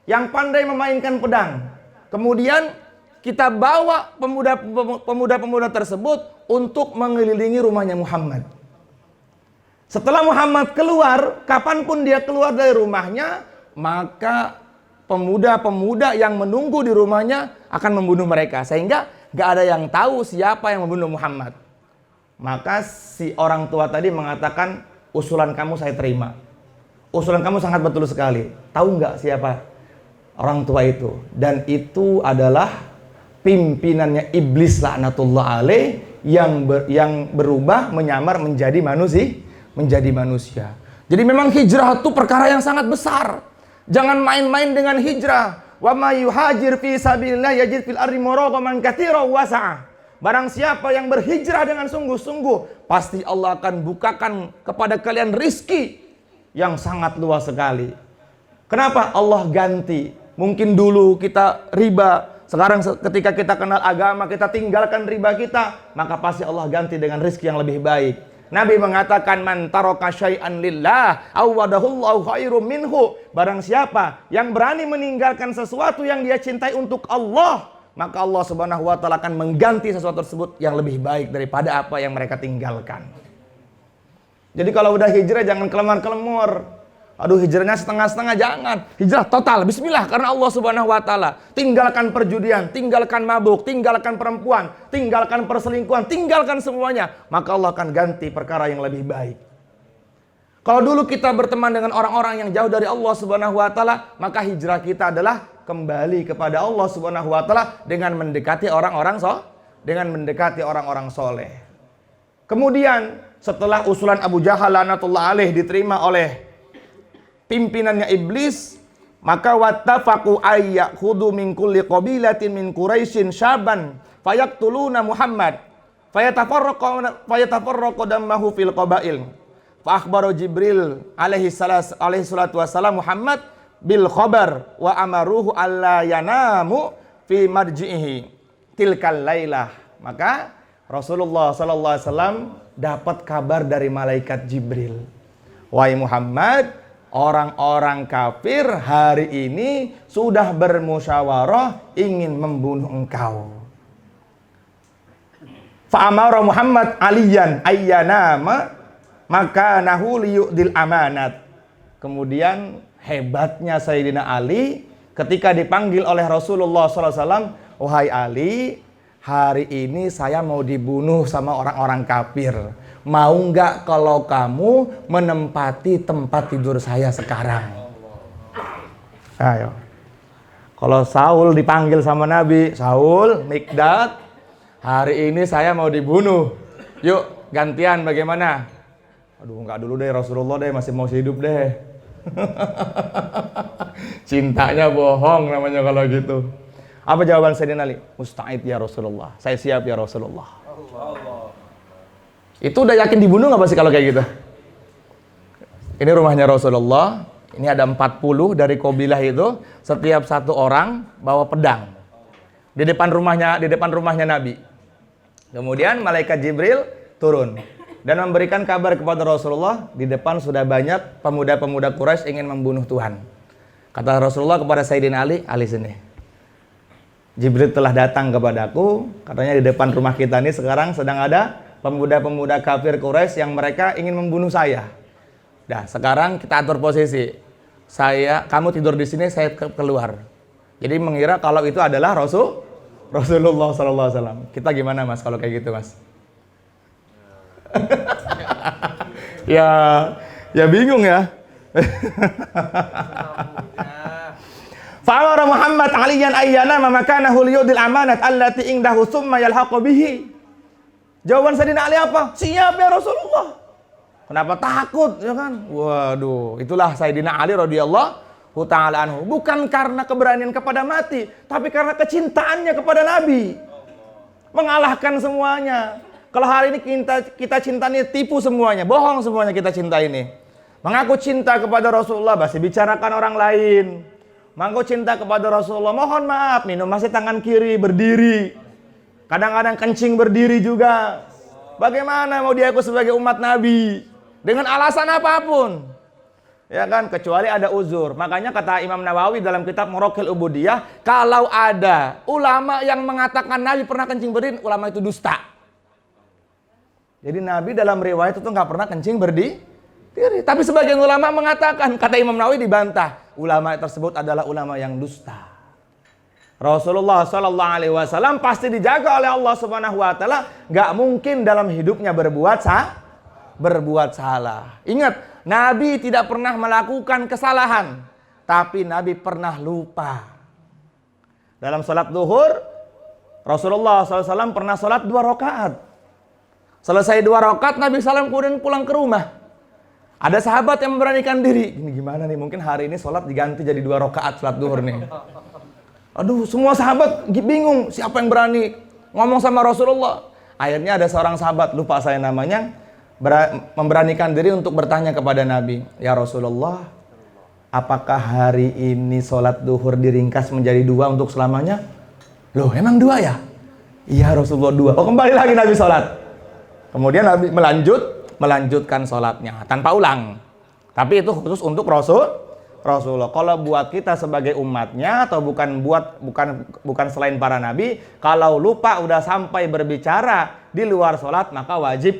yang pandai memainkan pedang. Kemudian kita bawa pemuda-pemuda tersebut untuk mengelilingi rumahnya Muhammad. Setelah Muhammad keluar, kapanpun dia keluar dari rumahnya, maka pemuda-pemuda yang menunggu di rumahnya akan membunuh mereka. Sehingga gak ada yang tahu siapa yang membunuh Muhammad. Maka si orang tua tadi mengatakan, usulan kamu saya terima. Usulan kamu sangat betul sekali. Tahu gak siapa orang tua itu? Dan itu adalah pimpinannya iblis laknatullah alaih yang berubah menyamar menjadi manusia. Jadi memang hijrah itu perkara yang sangat besar. Jangan main-main dengan hijrah. Wa may yuhajir fi sabilillah yajid fil ardi muragaman katsiran wasa'ah. Barang siapa yang berhijrah dengan sungguh-sungguh, pasti Allah akan bukakan kepada kalian rizki yang sangat luas sekali. Kenapa? Allah ganti. Mungkin dulu kita riba, sekarang ketika kita kenal agama, kita tinggalkan riba kita, maka pasti Allah ganti dengan rizki yang lebih baik. Nabi mengatakan, man taraka syai'an lillah awadahullahu khairum minhu. Barang siapa yang berani meninggalkan sesuatu yang dia cintai untuk Allah, maka Allah Subhanahu wa taala akan mengganti sesuatu tersebut yang lebih baik daripada apa yang mereka tinggalkan. Jadi kalau udah hijrah jangan kelemar-kelemur. Aduh, hijrahnya setengah-setengah, jangan. Hijrah total, bismillah, karena Allah Subhanahu wa Ta'ala. Tinggalkan perjudian, tinggalkan mabuk, tinggalkan perempuan, tinggalkan perselingkuhan, tinggalkan semuanya. Maka Allah akan ganti perkara yang lebih baik. Kalau dulu kita berteman dengan orang-orang yang jauh dari Allah Subhanahu wa Ta'ala, maka hijrah kita adalah kembali kepada Allah Subhanahu wa Ta'ala dengan mendekati orang-orang soleh. Kemudian setelah usulan Abu Jahal laknatullah alaih diterima oleh pimpinannya iblis, maka wattafaqu ayyakhudhu min kulli qabilatin min Quraisyin syaban fayaqtuluna Muhammad fayatafarraqu dammahu fil qabail. Fa akhbara Jibril alaihi salatu wassalam Muhammad bil khabar wa amaruhu alla yanamu fi marji'ihi tilkal lailah. Maka Rasulullah sallallahu alaihi wasallam dapat kabar dari malaikat Jibril. Wahai Muhammad, orang-orang kafir hari ini sudah bermusyawarah ingin membunuh engkau. Fa'amara Muhammad aliyan ayyanama makanahu liyudil amanat. Kemudian hebatnya Sayyidina Ali ketika dipanggil oleh Rasulullah SAW, wahai Ali, hari ini saya mau dibunuh sama orang-orang kafir. Mau nggak kalau kamu menempati tempat tidur saya sekarang? Ayo. Kalau Saul dipanggil sama Nabi, Saul, Mikdad, hari ini saya mau dibunuh. Yuk, gantian bagaimana? Aduh, nggak dulu deh Rasulullah deh, masih mau hidup deh. Cintanya bohong namanya kalau gitu. Apa jawaban Sayyidina Ali? Musta'id ya Rasulullah. Saya siap ya Rasulullah. Itu udah yakin dibunuh nggak pasti kalau kayak gitu? Ini rumahnya Rasulullah. Ini ada 40 dari kabilah itu. Setiap satu orang bawa pedang. Di depan rumahnya Nabi. Kemudian malaikat Jibril turun dan memberikan kabar kepada Rasulullah, di depan sudah banyak pemuda-pemuda Quraisy ingin membunuh Tuhan. Kata Rasulullah kepada Sayyidina Ali, Ali sini. Jibril telah datang kepadaku, katanya di depan rumah kita ini sekarang sedang ada pemuda-pemuda kafir Quraisy yang mereka ingin membunuh saya. Dah, sekarang kita atur posisi. Kamu tidur di sini, saya keluar. Jadi mengira kalau itu adalah Rasulullah SAW. Kita gimana mas kalau kayak gitu mas? ya bingung ya. Fa'amara Muhammad aliyan ayyana makanahu liyudil amanat allati indahu summa yalhaqu bihi. Jawaban Sayyidina Ali apa? Siap ya Rasulullah. Kenapa takut ya kan? Waduh, itulah Sayyidina Ali radhiyallahu ta'ala anhu. Bukan karena keberanian kepada mati, tapi karena kecintaannya kepada Nabi. Mengalahkan semuanya. Kalau hari ini kita cintanya tipu semuanya, bohong semuanya kita cinta ini. Mengaku cinta kepada Rasulullah masih bicarakan orang lain. Mengaku cinta kepada Rasulullah, mohon maaf, minum masih tangan kiri berdiri. Kadang-kadang kencing berdiri juga. Bagaimana mau diaku sebagai umat Nabi? Dengan alasan apapun. Ya kan, kecuali ada uzur. Makanya kata Imam Nawawi dalam kitab Muraqil Ubudiyah, kalau ada ulama yang mengatakan Nabi pernah kencing berdiri, ulama itu dusta. Jadi Nabi dalam riwayat itu nggak pernah kencing berdiri. Tapi sebagian ulama mengatakan, kata Imam Nawawi dibantah, ulama tersebut adalah ulama yang dusta. Rasulullah SAW pasti dijaga oleh Allah Subhanahu Wa Taala, nggak mungkin dalam hidupnya berbuat salah. Ingat, Nabi tidak pernah melakukan kesalahan, tapi Nabi pernah lupa. Dalam sholat duhur, Rasulullah SAW pernah sholat 2 rakaat. Selesai 2 rakaat, Nabi SAW kemudian pulang ke rumah. Ada sahabat yang memberanikan diri. Ini gimana nih? Mungkin hari ini sholat diganti jadi 2 rakaat sholat duhur nih. Aduh, semua sahabat bingung. Siapa yang berani ngomong sama Rasulullah? Akhirnya ada seorang sahabat, lupa saya namanya, memberanikan diri untuk bertanya kepada Nabi. Ya Rasulullah, apakah hari ini sholat duhur diringkas menjadi 2 untuk selamanya? Loh, emang 2 ya? Iya Rasulullah 2. Oh, kembali lagi Nabi sholat. Kemudian Nabi melanjutkan sholatnya tanpa ulang. Tapi itu khusus untuk Rasulullah. Kalau buat kita sebagai umatnya atau bukan selain para nabi, kalau lupa udah sampai berbicara di luar sholat maka wajib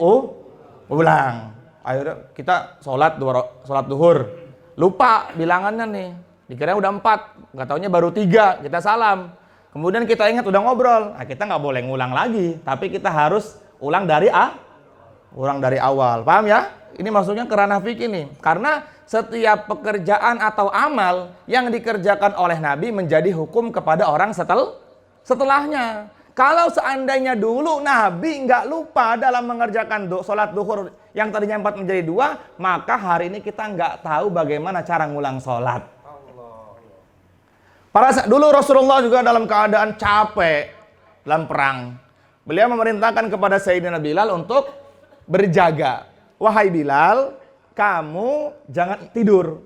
ulang. Akhirnya kita sholat duhur, lupa bilangannya nih. Dikira udah 4, nggak taunya baru 3, kita salam. Kemudian kita ingat udah ngobrol. Nah, kita nggak boleh ngulang lagi, tapi kita harus ulang dari awal. Paham ya? Ini maksudnya ke ranah fikih nih. Karena setiap pekerjaan atau amal yang dikerjakan oleh Nabi menjadi hukum kepada orang setelahnya. Kalau seandainya dulu Nabi nggak lupa dalam mengerjakan sholat duhur yang tadinya 4 menjadi 2, maka hari ini kita nggak tahu bagaimana cara ngulang sholat. Dulu Rasulullah juga dalam keadaan capek dalam perang. Beliau memerintahkan kepada Sayyidina Bilal untuk berjaga. Wahai Bilal, kamu jangan tidur.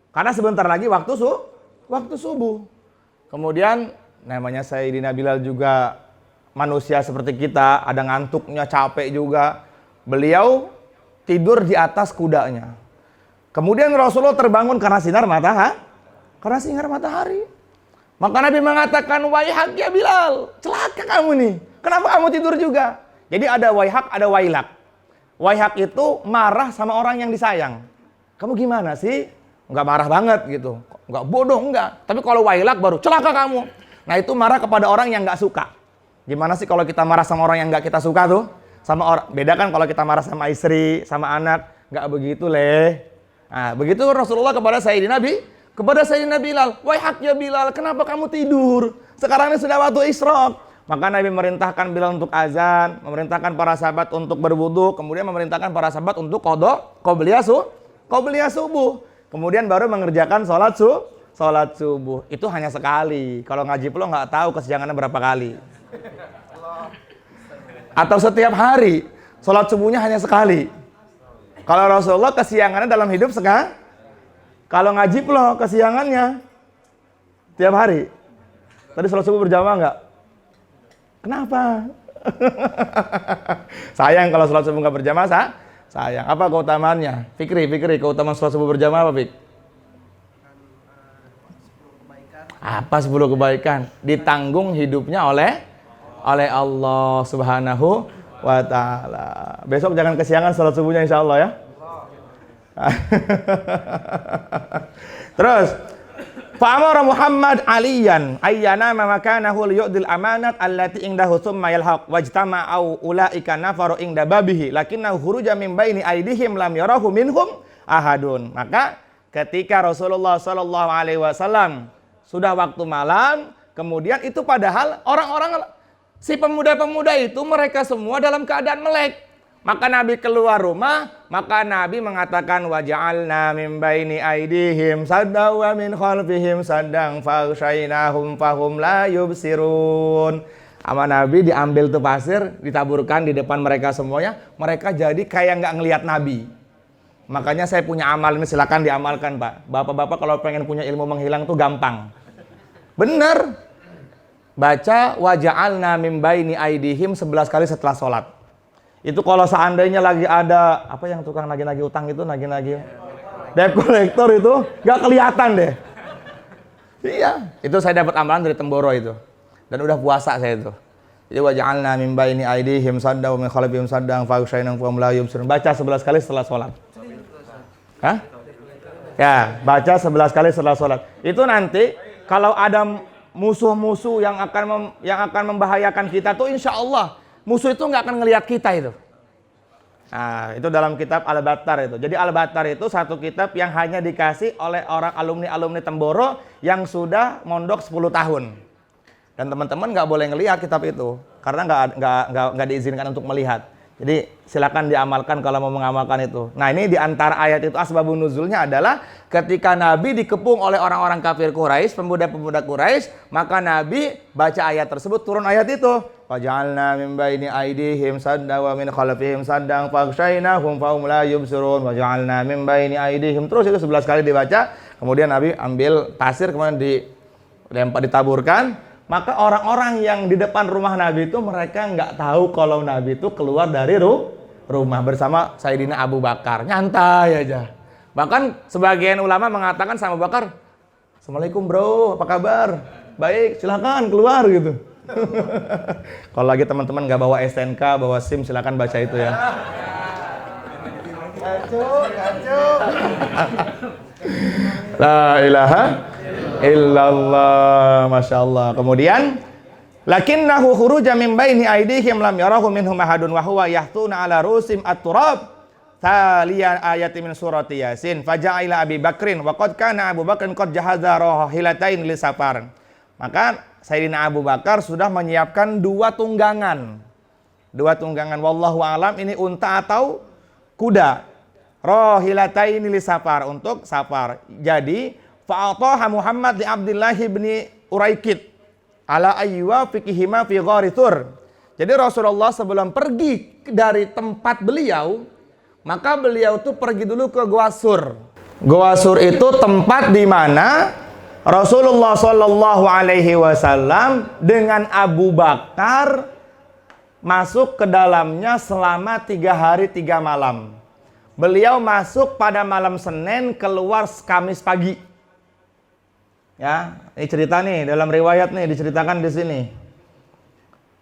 Karena sebentar lagi waktu subuh. Kemudian namanya Sayyidina Bilal juga manusia seperti kita, ada ngantuknya, capek juga. Beliau tidur di atas kudanya. Kemudian Rasulullah terbangun karena sinar matahari. Maka Nabi mengatakan, waihak ya Bilal, celaka kamu nih. Kenapa kamu tidur juga? Jadi ada waihak, ada wailak. Waihak itu marah sama orang yang disayang. Kamu gimana sih? Enggak marah banget gitu. Enggak bodoh, enggak. Tapi kalau wailak baru celaka kamu. Nah itu marah kepada orang yang enggak suka. Gimana sih kalau kita marah sama orang yang enggak kita suka tuh? Sama orang, beda kan kalau kita marah sama istri, sama anak. Enggak begitu leh. Nah begitu Rasulullah kepada Sayyidina Bilal, waihak ya Bilal, kenapa kamu tidur? Sekarang ini sudah waktu isyraq. Maka Nabi memerintahkan Bilal untuk azan, memerintahkan para sahabat untuk berwudu, kemudian memerintahkan para sahabat untuk qobliyah subuh. Kemudian baru mengerjakan sholat subuh. Itu hanya sekali. Kalau ngaji pula nggak tahu kesiangannya berapa kali. Atau setiap hari, sholat subuhnya hanya sekali. Kalau Rasulullah kesiangannya dalam hidup sekali. Kalau ngaji pula kesiangannya tiap hari. Tadi sholat subuh berjamaah nggak? Kenapa? Sayang kalau sholat subuh nggak berjamaah, sayang. Apa keutamaannya? Fikri, keutamaan sholat subuh berjamaah apa, Fik? 10 kebaikan. Apa 10 kebaikan? Ditanggung hidupnya oleh Allah Subhanahu wa ta'ala. Besok jangan kesiangan sholat subuhnya insya Allah ya. Terus fa'amara Muhammad aliyan ayyana makanahu liyudil amanat allati indahu thumma yalhaq wajtama'u ulaika nafaru inda babihi lakinnahu khuruja min baini aydihim lam yarahu minhum ahadun. Maka ketika Rasulullah sallallahu alaihi wasallam sudah waktu malam, kemudian itu padahal orang-orang si pemuda-pemuda itu mereka semua dalam keadaan melek. Maka Nabi keluar rumah, maka Nabi mengatakan waja'alna min baini aidihim sadda wa min khalfihim saddang faghshaynahum fahum la yubsirun. Sama Nabi diambil tuh pasir, ditaburkan di depan mereka semuanya, mereka jadi kayak nggak ngelihat Nabi. Makanya saya punya amal ini, silakan diamalkan Pak. Bapak-bapak kalau pengen punya ilmu menghilang tuh gampang. Bener. Baca waja'alna min baini aidihim 11 kali setelah sholat. Itu kalau seandainya lagi ada apa yang tukang nagih-nagih utang itu, nagih-nagih debt collector itu nggak kelihatan deh. Iya, itu saya dapat amalan dari Temboro itu. Dan udah puasa saya itu. Jadi waja'alna min baini aidihim sadda wa min khalfihim saddang faghshaynahum fahum la yubsirun. Baca 11 kali setelah sholat. Hah? Ya, baca 11 kali setelah sholat. Itu nanti kalau ada musuh-musuh yang akan membahayakan kita tuh insya Allah musuh itu nggak akan ngelihat kita itu. Nah, itu dalam kitab Al-Battar itu. Jadi Al-Battar itu satu kitab yang hanya dikasih oleh orang alumni Temboro yang sudah mondok 10 tahun. Dan teman-teman nggak boleh ngelihat kitab itu karena nggak diizinkan untuk melihat. Jadi silakan diamalkan kalau mau mengamalkan itu. Nah, ini di antara ayat itu asbabun nuzulnya adalah ketika Nabi dikepung oleh orang-orang kafir Quraisy, pemuda-pemuda Quraisy, maka Nabi baca ayat tersebut, turun ayat itu. Waja'alna min baini aydihim sadda wa min khalfihim saddan faghshaynahum fahum la yubsirun. Waja'alna min baini aydihim. Terus itu 11 kali dibaca. Kemudian Nabi ambil pasir kemudian ditaburkan. Maka orang-orang yang di depan rumah Nabi itu mereka nggak tahu kalau Nabi itu keluar dari rumah bersama Sayyidina Abu Bakar. Nyantai aja. Bahkan sebagian ulama mengatakan sama Abu Bakar, Assalamualaikum bro, apa kabar? Baik, silakan keluar gitu. Kalau lagi teman-teman nggak bawa STNK, bawa SIM, silakan baca itu ya. Kacau. La ilaha illallah. Masya Allah. Kemudian lakinnahu khuruja min baini aydihim lam yarahu minhum ahadun wa huwa yahtuna ala rusim at-turab. Taliya ayati min surati Yasin. Faja'ila Abi Bakrin wa qad kana Abu Bakrin qad jahaza rahilatain li safar. Maka Sayyidina Abu Bakar sudah menyiapkan dua tunggangan. Dua tunggangan, wallahu alam, ini unta atau kuda. Rahilatain li safar, untuk safar. Jadi fa'ataha Muhammad li Abdullah bin Uraikid ala ayywa fikihima fi ghari Thur. Jadi Rasulullah sebelum pergi dari tempat beliau, maka beliau tuh pergi dulu ke Gua Sur. Gua Sur itu tempat di mana Rasulullah Shallallahu Alaihi Wasallam dengan Abu Bakar masuk ke dalamnya selama 3 hari 3 malam. Beliau masuk pada malam Senin, keluar Kamis pagi. Ya, ini cerita nih dalam riwayat nih diceritakan di sini.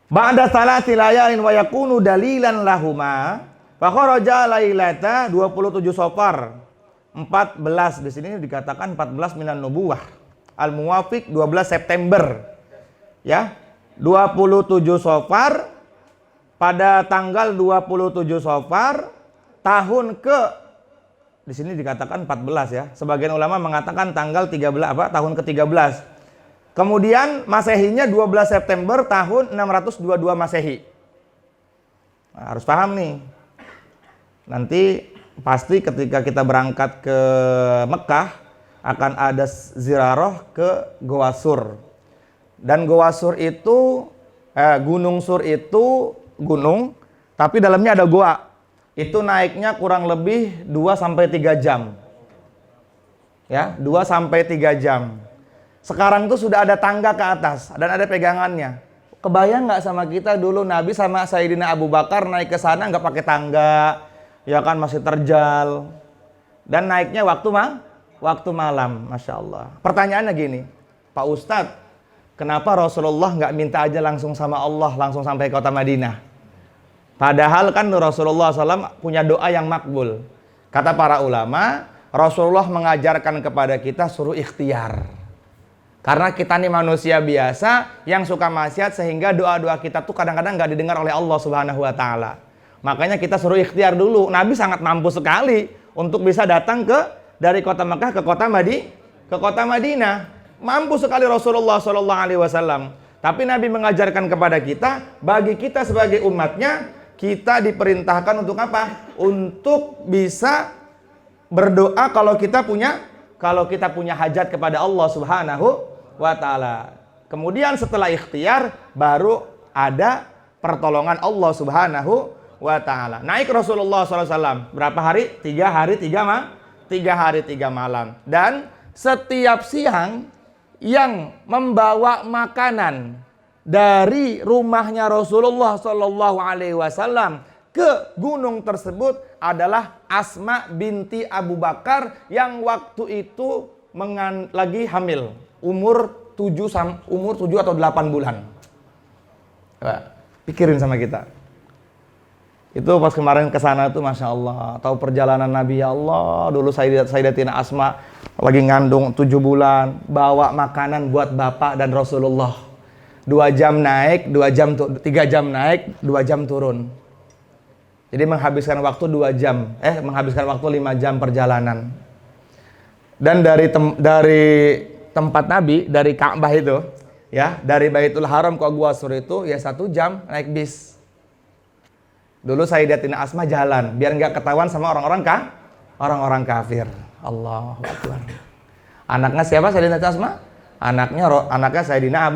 Ba'da salati layalin wa yakunu dalilan lahuma. Fa kharaja lailata 27 Safar. 14 di sini dikatakan 14 minan nubuwah. Al-Muwafiq 12 September. Ya. 27 Safar, pada tanggal 27 Safar tahun ke, di sini dikatakan 14 ya. Sebagian ulama mengatakan tanggal 13 tahun ke-13. Kemudian Masehinya 12 September tahun 622 Masehi. Nah, harus paham nih. Nanti pasti ketika kita berangkat ke Mekah akan ada ziarah ke Goa Sur. Dan Goa Sur itu Gunung Sur itu gunung, tapi dalamnya ada goa. Itu naiknya kurang lebih 2 sampai 3 jam. Ya, 2 sampai 3 jam. Sekarang tuh sudah ada tangga ke atas dan ada pegangannya. Kebayang nggak sama kita dulu Nabi sama Sayyidina Abu Bakar naik ke sana nggak pakai tangga, ya kan, masih terjal. Dan naiknya waktu malam, Masya Allah. Pertanyaannya gini, Pak Ustadz, kenapa Rasulullah nggak minta aja langsung sama Allah, langsung sampai kota Madinah? Padahal kan Rasulullah SAW punya doa yang makbul. Kata para ulama, Rasulullah mengajarkan kepada kita suruh ikhtiar. Karena kita nih manusia biasa yang suka maksiat, sehingga doa-doa kita tuh kadang-kadang nggak didengar oleh Allah Subhanahu Wa Taala. Makanya kita suruh ikhtiar dulu. Nabi sangat mampu sekali untuk bisa datang dari kota Mekah ke kota Madinah. Mampu sekali Rasulullah SAW. Tapi Nabi mengajarkan kepada kita, bagi kita sebagai umatnya, kita diperintahkan untuk apa? Untuk bisa berdoa kalau kita punya hajat kepada Allah Subhanahu wa Ta'ala. Kemudian setelah ikhtiar baru ada pertolongan Allah Subhanahu wa Ta'ala. Naik Rasulullah SAW berapa hari? 3 hari 3 malam. Dan setiap siang yang membawa makanan dari rumahnya Rasulullah SAW ke gunung tersebut adalah Asma binti Abu Bakar yang waktu itu lagi hamil, umur 7 atau 8 bulan. Pikirin sama kita. Itu pas kemarin ke sana tuh Masya Allah, tahu perjalanan Nabi, ya Allah, dulu Sayyidatina Asma lagi ngandung 7 bulan, bawa makanan buat bapak dan Rasulullah. 2 jam naik, 3 jam naik, 2 jam turun. Jadi menghabiskan waktu 2 jam, menghabiskan waktu 5 jam perjalanan. Dan dari tempat Nabi, dari Ka'bah itu, ya, dari Baitul Haram ke Gua Sur itu ya 1 jam naik bis. Dulu Sayyidatina Asma jalan biar nggak ketahuan sama orang-orang kafir. Allahu Akbar. Anaknya siapa Sayyidatina Asma? Anaknya Sayyidina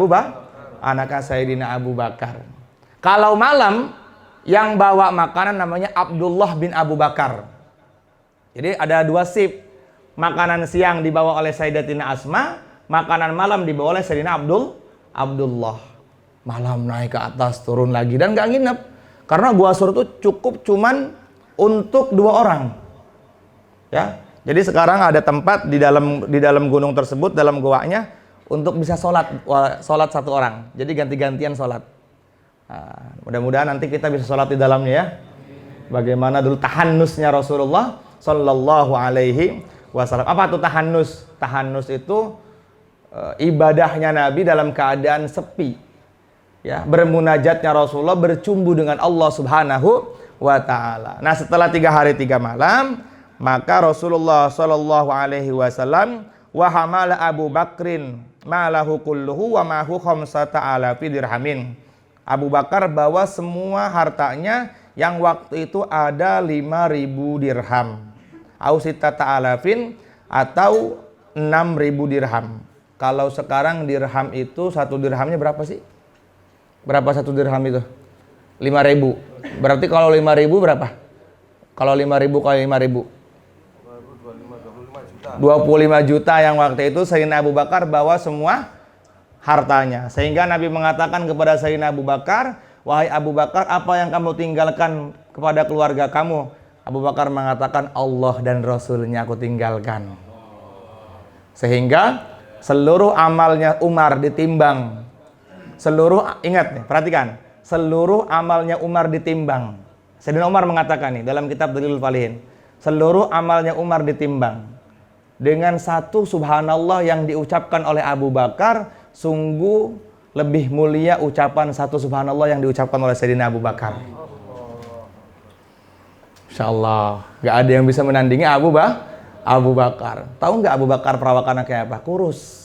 Abu Bakar. Kalau malam yang bawa makanan namanya Abdullah bin Abu Bakar. Jadi ada 2 shift. Makanan siang dibawa oleh Sayyidatina Asma, makanan malam dibawa oleh Sayyidina Abdullah. Malam naik ke atas, turun lagi, dan nggak nginep. Karena Gua Sur itu cukup cuman untuk 2 orang. Ya. Jadi sekarang ada tempat di dalam gunung tersebut, dalam goanya, untuk bisa sholat 1 orang. Jadi ganti-gantian sholat. Nah, mudah-mudahan nanti kita bisa sholat di dalamnya ya. Bagaimana dulu tahannusnya Rasulullah Sallallahu Alaihi wasallam. Apa tuh tahannus? Tahannus itu ibadahnya Nabi dalam keadaan sepi. Ya, bermunajatnya Rasulullah bercumbu dengan Allah Subhanahu wa taala. Nah, setelah 3 hari 3 malam, maka Rasulullah sallallahu alaihi wasallam wa hamala Abu Bakrin malahu kulluhu wa mahu khamsata alafi dirhamin. Abu Bakar bawa semua hartanya yang waktu itu ada 5.000 dirham. Au sitata alafin atau 6.000 dirham. Kalau sekarang dirham itu 1 dirhamnya berapa sih? Berapa 1 dirham itu? 5.000. Berarti kalau 5.000 berapa? Kalau 5.000 kali 5.000? 25 juta yang waktu itu Sayyidina Abu Bakar bawa semua hartanya. Sehingga Nabi mengatakan kepada Sayyidina Abu Bakar, "Wahai Abu Bakar, apa yang kamu tinggalkan kepada keluarga kamu?" Abu Bakar mengatakan, "Allah dan Rasulnya aku tinggalkan." Sehingga seluruh amalnya Umar ditimbang. Ingat nih, perhatikan. Seluruh amalnya Umar ditimbang. Sayyidina Umar mengatakan nih dalam kitab Dalilul Falihin, seluruh amalnya Umar ditimbang. Dengan 1 subhanallah yang diucapkan oleh Abu Bakar, sungguh lebih mulia ucapan 1 subhanallah yang diucapkan oleh Sayyidina Abu Bakar. Insyaallah, gak ada yang bisa menandingi Abu Bakar. Tahu nggak Abu Bakar perawakannya kayak apa? Kurus.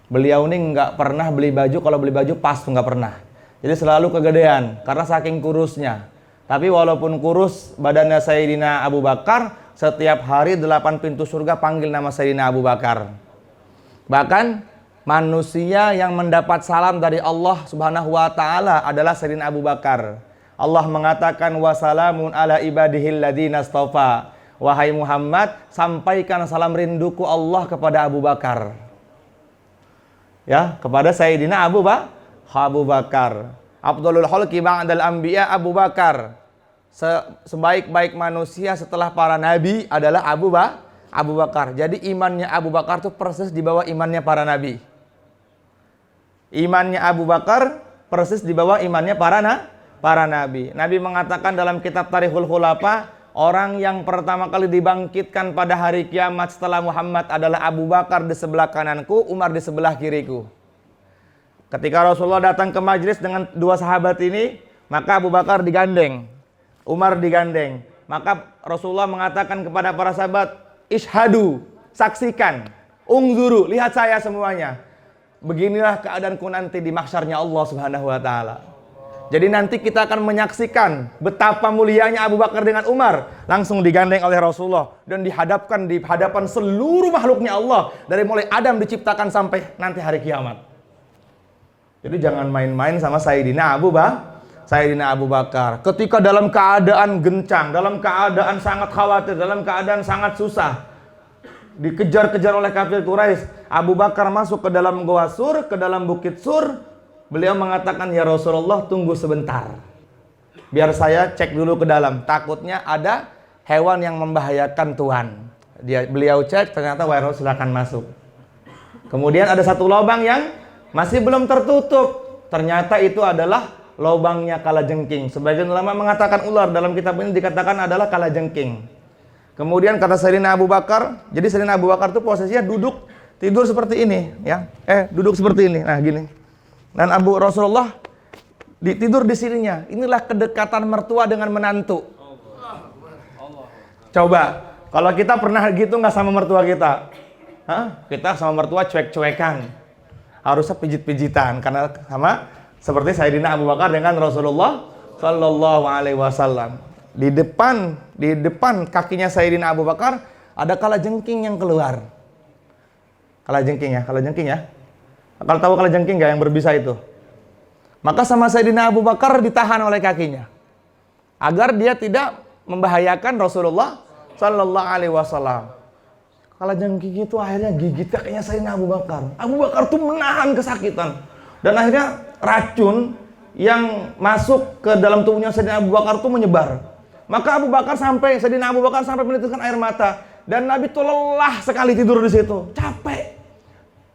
Beliau ini nggak pernah beli baju, kalau beli baju pas tuh nggak pernah. Jadi selalu kegedean karena saking kurusnya. Tapi walaupun kurus badannya Sayyidina Abu Bakar, setiap hari 8 pintu surga panggil nama Sayyidina Abu Bakar. Bahkan manusia yang mendapat salam dari Allah Subhanahu wa taala adalah Sayyidina Abu Bakar. Allah mengatakan wassalamun ala ibadihil ladzina astafa. Wahai Muhammad, sampaikan salam rinduku Allah kepada Abu Bakar. Ya, kepada Sayyidina Abu Bakar. Abdulul khalqi ba'dal anbiya Abu Bakar. Sebaik-baik manusia setelah para nabi adalah Abu Bakar. Jadi imannya Abu Bakar itu persis di bawah imannya para nabi. Imannya Abu Bakar persis di bawah imannya para nabi. Nabi mengatakan dalam kitab Tarikhul Khulafa, orang yang pertama kali dibangkitkan pada hari kiamat setelah Muhammad adalah Abu Bakar di sebelah kananku, Umar di sebelah kiriku. Ketika Rasulullah datang ke majlis dengan 2 sahabat ini, maka Abu Bakar digandeng, Umar digandeng. Maka Rasulullah mengatakan kepada para sahabat, "Ishhadu, saksikan, ungzuru, lihat saya semuanya. Beginilah keadaanku nanti di mahsyarnya Allah Subhanahu wa taala." Jadi nanti kita akan menyaksikan betapa mulianya Abu Bakar dengan Umar langsung digandeng oleh Rasulullah dan dihadapkan di hadapan seluruh makhluknya Allah dari mulai Adam diciptakan sampai nanti hari kiamat. Jadi jangan main-main sama Sayyidina Abu Bakar. Ketika dalam keadaan gencang, dalam keadaan sangat khawatir, dalam keadaan sangat susah, dikejar-kejar oleh kafir Quraisy, Abu Bakar masuk ke dalam Goa Sur, ke dalam Bukit Sur. Beliau mengatakan, "Ya Rasulullah, tunggu sebentar. Biar saya cek dulu ke dalam. Takutnya ada hewan yang membahayakan Tuhan." Beliau cek, ternyata wahai Rasul, silakan masuk. Kemudian ada satu lubang yang masih belum tertutup. Ternyata itu adalah lubangnya kalajengking. Sebagian ulama mengatakan ular, dalam kitab ini dikatakan adalah kalajengking. Kemudian kata Sayyidina Abu Bakar, jadi Sayyidina Abu Bakar itu posisinya duduk, tidur seperti ini, ya. Duduk seperti ini. Nah, gini. Dan Rasulullah tidur di sininya. Inilah kedekatan mertua dengan menantu. Coba, kalau kita pernah gitu nggak sama mertua kita? Kita sama mertua cuek-cuekan. Harusnya pijit-pijitan karena sama seperti Sayyidina Abu Bakar dengan Rasulullah Sallallahu Alaihi Wasallam. Di depan kakinya Sayyidina Abu Bakar ada kalajengking yang keluar. Kalajengking ya. Kalau tahu kalajengking nggak yang berbisa itu? Maka sama Sayyidina Abu Bakar ditahan oleh kakinya agar dia tidak membahayakan Rasulullah Sallallahu Alaihi Wasallam. Kalajengking itu akhirnya gigit kakinya Sayyidina Abu Bakar. Abu Bakar tuh menahan kesakitan dan akhirnya racun yang masuk ke dalam tubuhnya Sayyidina Abu Bakar tuh menyebar. Maka Sayyidina Abu Bakar sampai menitikkan air mata dan Nabi tuh lelah sekali tidur di situ, capek.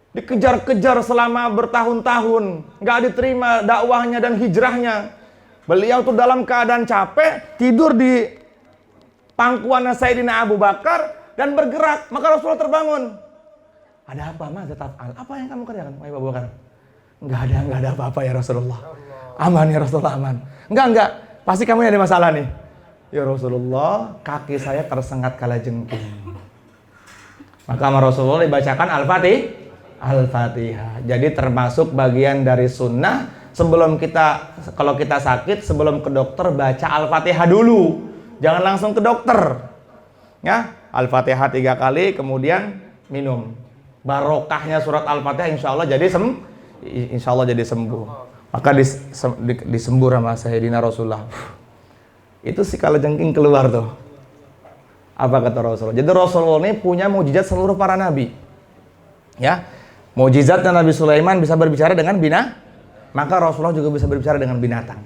Dikejar-kejar selama bertahun-tahun, nggak diterima dakwahnya dan hijrahnya. Beliau tuh dalam keadaan capek tidur di pangkuannya Sayyidina Abu Bakar dan bergerak. Maka Rasulullah terbangun. Ada apa, Ma'za taf'al? Apa yang kamu kerjakan, wahai Abu Bakar? Enggak ada apa-apa ya Rasulullah. Aman ya Rasulullah, aman. Enggak. Pasti kamu ada masalah nih. Ya Rasulullah, kaki saya tersengat kalajengking. Maka sama Rasulullah dibacakan Al-Fatihah. Jadi termasuk bagian dari sunnah sebelum kalau kita sakit, sebelum ke dokter baca Al-Fatihah dulu. Jangan langsung ke dokter. Ya, Al-Fatihah 3 kali kemudian minum. Barokahnya surat Al-Fatihah insya Allah jadi sembuh. Maka disembur sama Sayyidina Rasulullah. Itu si kalajengking keluar tuh. Apa kata Rasulullah? Jadi Rasulullah ini punya mukjizat seluruh para nabi. Ya. Mukjizatnya Nabi Sulaiman bisa berbicara dengan maka Rasulullah juga bisa berbicara dengan binatang.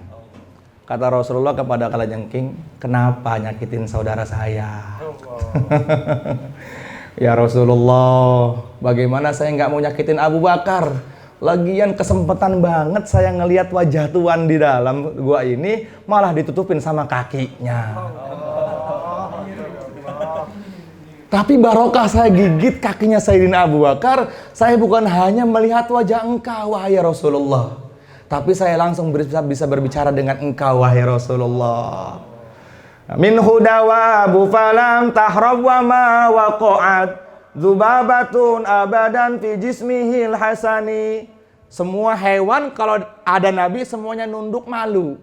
Kata Rasulullah kepada kalajengking, "Kenapa nyakitin saudara saya?" Ya Rasulullah, bagaimana saya nggak mau nyakitin Abu Bakar? Lagian kesempatan banget saya ngelihat wajah Tuhan di dalam gua ini malah ditutupin sama kakinya. Tapi barokah saya gigit kakinya Sayyidina Abu Bakar, saya bukan hanya melihat wajah engkau wahai Rasulullah, tapi saya langsung bisa berbicara dengan engkau wahai Rasulullah. Min hudawabu falam tahrab wa ma waqa'at dzubabatun abadan fi jismihil hasani. Semua hewan kalau ada Nabi semuanya nunduk malu.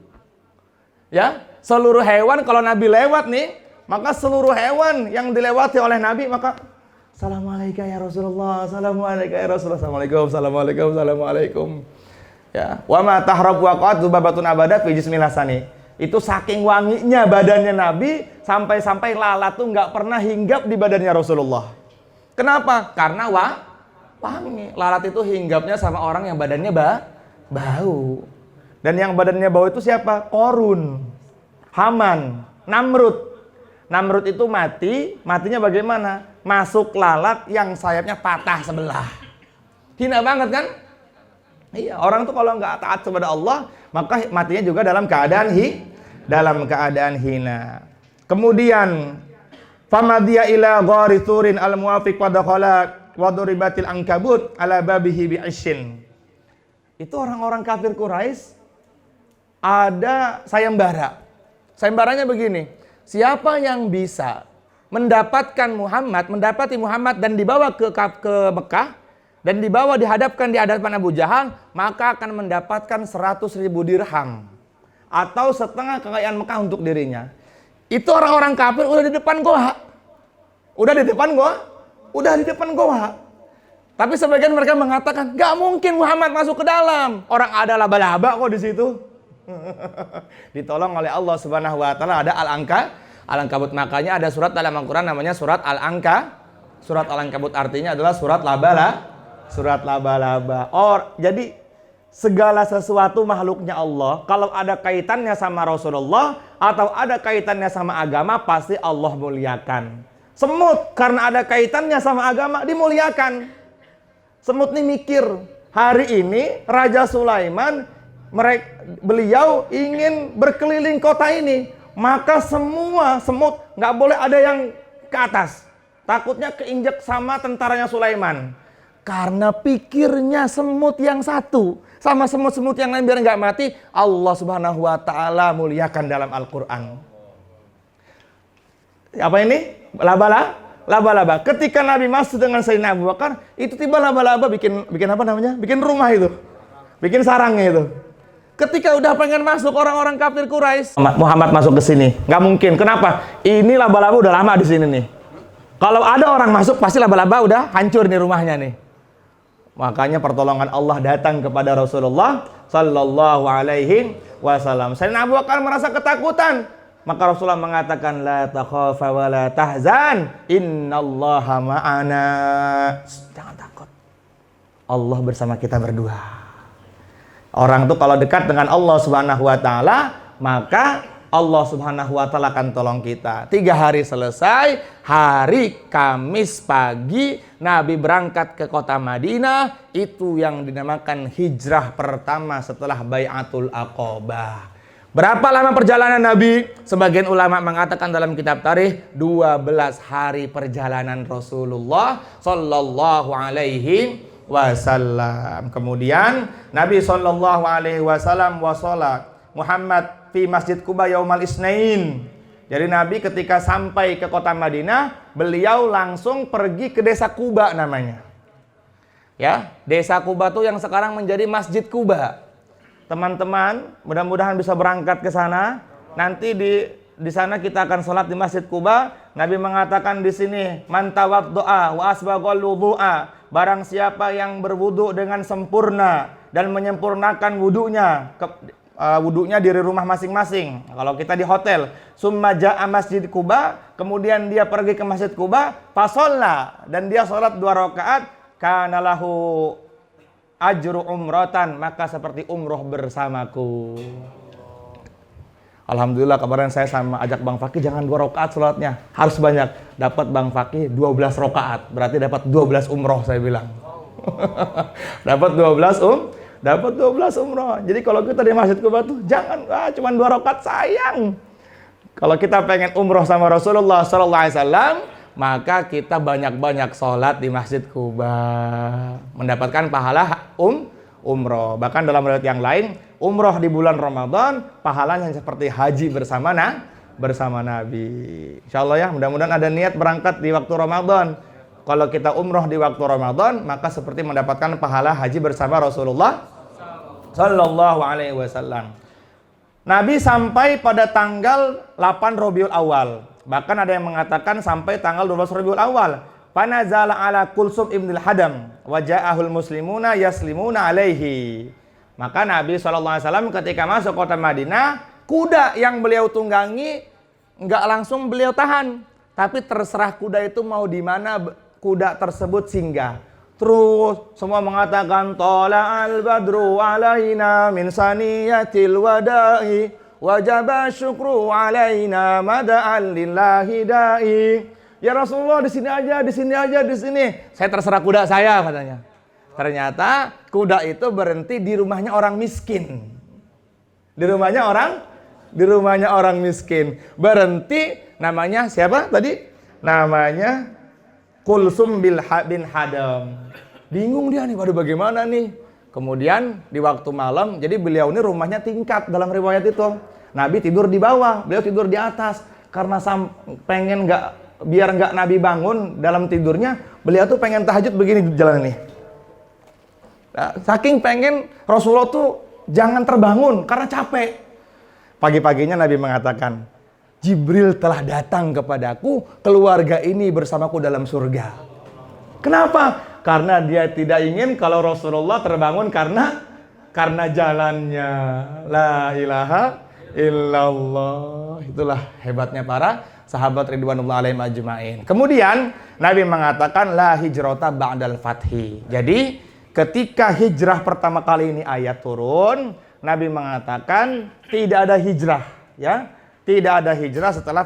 Ya, seluruh hewan kalau Nabi lewat nih, maka seluruh hewan yang dilewati oleh Nabi maka Assalamualaikum ya Rasulullah, Assalamualaikum ya Rasulullah, Assalamualaikum. Ya, wa ma tahrab waqat dzubabatun abada fi jismil hasani. Itu saking wanginya badannya Nabi sampai-sampai lalat tuh nggak pernah hinggap di badannya Rasulullah. Kenapa? Karena wangi. Lalat itu hinggapnya sama orang yang badannya bau. Dan yang badannya bau itu siapa? Korun, Haman, Namrud. Namrud itu matinya bagaimana? Masuk lalat yang sayapnya patah sebelah. Hina banget kan? Iya, orang tuh kalau nggak taat kepada Allah, maka matinya juga dalam keadaan hina. Kemudian, famadiya ila ghari turin al-muwafiq wa dakhala wa duribatil ankabut ala babihi bi'ishin. Itu orang-orang kafir Quraisy ada sayembara. Sayembaranya begini. Siapa yang bisa mendapati Muhammad dan dibawa ke Mekah dan dihadapkan di hadapan Abu Jahal, maka akan mendapatkan 100.000 dirham atau setengah kekayaan Mekah untuk dirinya. Itu orang-orang kafir udah di depan goa. Udah di depan goa. Tapi sebagian mereka mengatakan, "Gak mungkin Muhammad masuk ke dalam. Orang ada laba-laba kok di situ." Ditolong oleh Allah Subhanahu wa taala, ada Al-Ankabut. Makanya ada surat dalam Al-Qur'an namanya surat Surat Al-Ankabut artinya adalah surat laba-laba. Jadi segala sesuatu makhluknya Allah, kalau ada kaitannya sama Rasulullah atau ada kaitannya sama agama, pasti Allah muliakan. Semut karena ada kaitannya sama agama dimuliakan. Semut ini mikir, hari ini Raja Sulaiman beliau ingin berkeliling kota ini, maka semua semut nggak boleh ada yang ke atas, takutnya keinjek sama tentaranya Sulaiman. Karena pikirnya semut yang satu sama semut-semut yang lain biar nggak mati, Allah Subhanahu wa taala muliakan dalam Al-Qur'an. Apa ini? Laba-laba. Ketika Nabi masuk dengan Sayyidina Abu Bakar, itu tiba laba-laba bikin apa namanya? Bikin rumah itu. Bikin sarangnya itu. Ketika udah pengen masuk orang-orang kafir Quraisy, Muhammad masuk ke sini. Nggak mungkin. Kenapa? Ini laba-laba udah lama di sini nih. Kalau ada orang masuk, pasti laba-laba udah hancur nih rumahnya nih. Makanya pertolongan Allah datang kepada Rasulullah Sallallahu Alaihi Wasallam. Sayyidina Abu Bakar merasa ketakutan. Maka Rasulullah mengatakan, la takhafa wa la tahzan, innallaha ma'ana. Jangan takut. Allah bersama kita berdua. Orang tuh kalau dekat dengan Allah Subhanahu wa taala, maka Allah Subhanahu wa taala akan tolong kita. 3 hari selesai, hari Kamis pagi Nabi berangkat ke kota Madinah. Itu yang dinamakan hijrah pertama setelah Bai'atul Aqabah. Berapa lama perjalanan Nabi? Sebagian ulama mengatakan dalam kitab tarikh 12 hari perjalanan Rasulullah sallallahu alaihi wasallam. Kemudian Nabi sallallahu alaihi wasallam wasala Muhammad fi Masjid Quba yaumal isnain. Jadi Nabi ketika sampai ke kota Madinah, beliau langsung pergi ke desa Quba namanya. Ya, desa Quba tuh yang sekarang menjadi Masjid Quba. Teman-teman, mudah-mudahan bisa berangkat ke sana. Nanti di sana kita akan sholat di Masjid Quba. Nabi mengatakan di sini, man tawaddoa wa asbaqal wudu'a. Barang siapa yang berwudu dengan sempurna dan menyempurnakan wudunya, wudunya di rumah masing-masing. Kalau kita di hotel, summa ja'a Masjid Quba, kemudian dia pergi ke Masjid Quba, fasholla, dan dia sholat 2 rakaat, kana lahu ajru umratan, maka seperti umroh bersamaku. Alhamdulillah kemarin saya sama ajak Bang Fakih, jangan 2 rakaat sholatnya, harus banyak. Dapat Bang Fakih 12 rakaat, berarti dapat 12 umroh saya bilang. Dapat 12 umroh. Jadi kalau kita di Masjid Quba tuh jangan cuma 2 rakaat, sayang. Kalau kita pengen umroh sama Rasulullah sallallahu alaihi wasallam, maka kita banyak-banyak sholat di Masjid Quba, mendapatkan pahala umroh. Bahkan dalam riwayat yang lain, umroh di bulan Ramadan pahalanya seperti haji bersama Nabi. Insyaallah ya, mudah-mudahan ada niat berangkat di waktu Ramadan. Kalau kita umroh di waktu Ramadan, maka seperti mendapatkan pahala haji bersama Rasulullah sallallahu alaihi wasallam. Nabi sampai pada tanggal 8 Rabiul Awal. Bahkan ada yang mengatakan sampai tanggal 12 Rabiul Awal. Fanazala ala Kulsum ibnil Hadam wa ja'ahul muslimuna yaslimuna alaihi. Maka Nabi SAW ketika masuk kota Madinah, kuda yang beliau tunggangi enggak langsung beliau tahan, tapi terserah kuda itu mau di mana kuda tersebut singgah. Terus semua mengatakan tala'al badru alaina min saniyatil wada'i wajaba syukru alaina mada'an lillahi da'i. Ya Rasulullah, di sini aja, di sini aja, di sini. Saya terserah kuda saya, katanya. Ternyata kuda itu berhenti di rumahnya orang miskin. Di rumahnya orang miskin. Berhenti, namanya siapa tadi? Namanya Kulsum bin Hadam. Bingung dia nih, waduh bagaimana nih? Kemudian di waktu malam, jadi beliau ini rumahnya tingkat dalam riwayat itu. Nabi tidur di bawah, beliau tidur di atas. Karena pengen biar nggak Nabi bangun dalam tidurnya, beliau tuh pengen tahajud begini jalan ini. Nah, saking pengen Rasulullah tuh jangan terbangun karena capek. Pagi-paginya Nabi mengatakan, Jibril telah datang kepadaku, keluarga ini bersamaku dalam surga. Kenapa? Karena dia tidak ingin kalau Rasulullah terbangun karena jalannya. La ilaha illallah. Itulah hebatnya para sahabat ridwanullah alaihim ajmain. Kemudian Nabi mengatakan la hijrata ba'dal fathi. Jadi ketika hijrah pertama kali ini ayat turun, Nabi mengatakan tidak ada hijrah, ya. Tidak ada hijrah setelah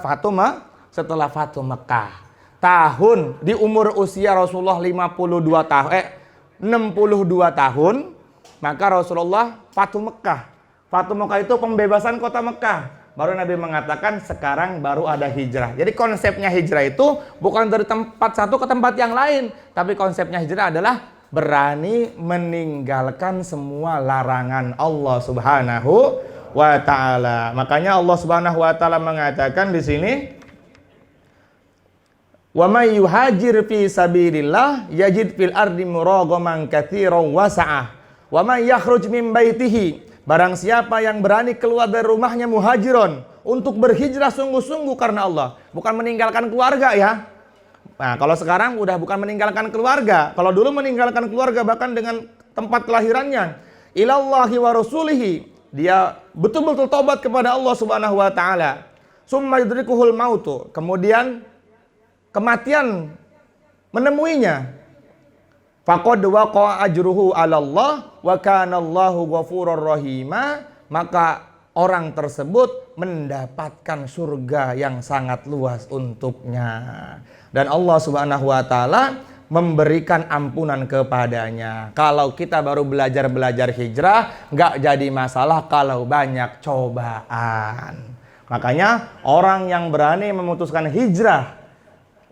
Fatu Mekah. Tahun di umur usia Rasulullah 62 tahun, maka Rasulullah Fatu Mekah. Fatu Mekah itu pembebasan kota Mekah. Baru Nabi mengatakan sekarang baru ada hijrah. Jadi konsepnya hijrah itu bukan dari tempat satu ke tempat yang lain, tapi konsepnya hijrah adalah berani meninggalkan semua larangan Allah Subhanahu wa ta'ala. Makanya Allah Subhanahu wa ta'ala mengatakan di sini, wa may yuhajir fi sabilillah yajid fil ardi muragaman katsiran wa sa'ah wa may yakhruj min baitihi, barang siapa yang berani keluar dari rumahnya muhajiron, untuk berhijrah sungguh-sungguh karena Allah, bukan meninggalkan keluarga ya. Nah, kalau sekarang udah bukan meninggalkan keluarga. Kalau dulu meninggalkan keluarga bahkan dengan tempat kelahirannya, ilallahi wa rasulihi, dia betul-betul tobat kepada Allah Subhanahu wa taala. Summa yudrikuhul mautu, kemudian kematian menemuinya. Faqad waqa'a ajruhu 'ala Allah wa kana Allahu ghafurur rahima, maka orang tersebut mendapatkan surga yang sangat luas untuknya. Dan Allah Subhanahu wa taala memberikan ampunan kepadanya. Kalau kita baru belajar hijrah, nggak jadi masalah kalau banyak cobaan. Makanya orang yang berani memutuskan hijrah,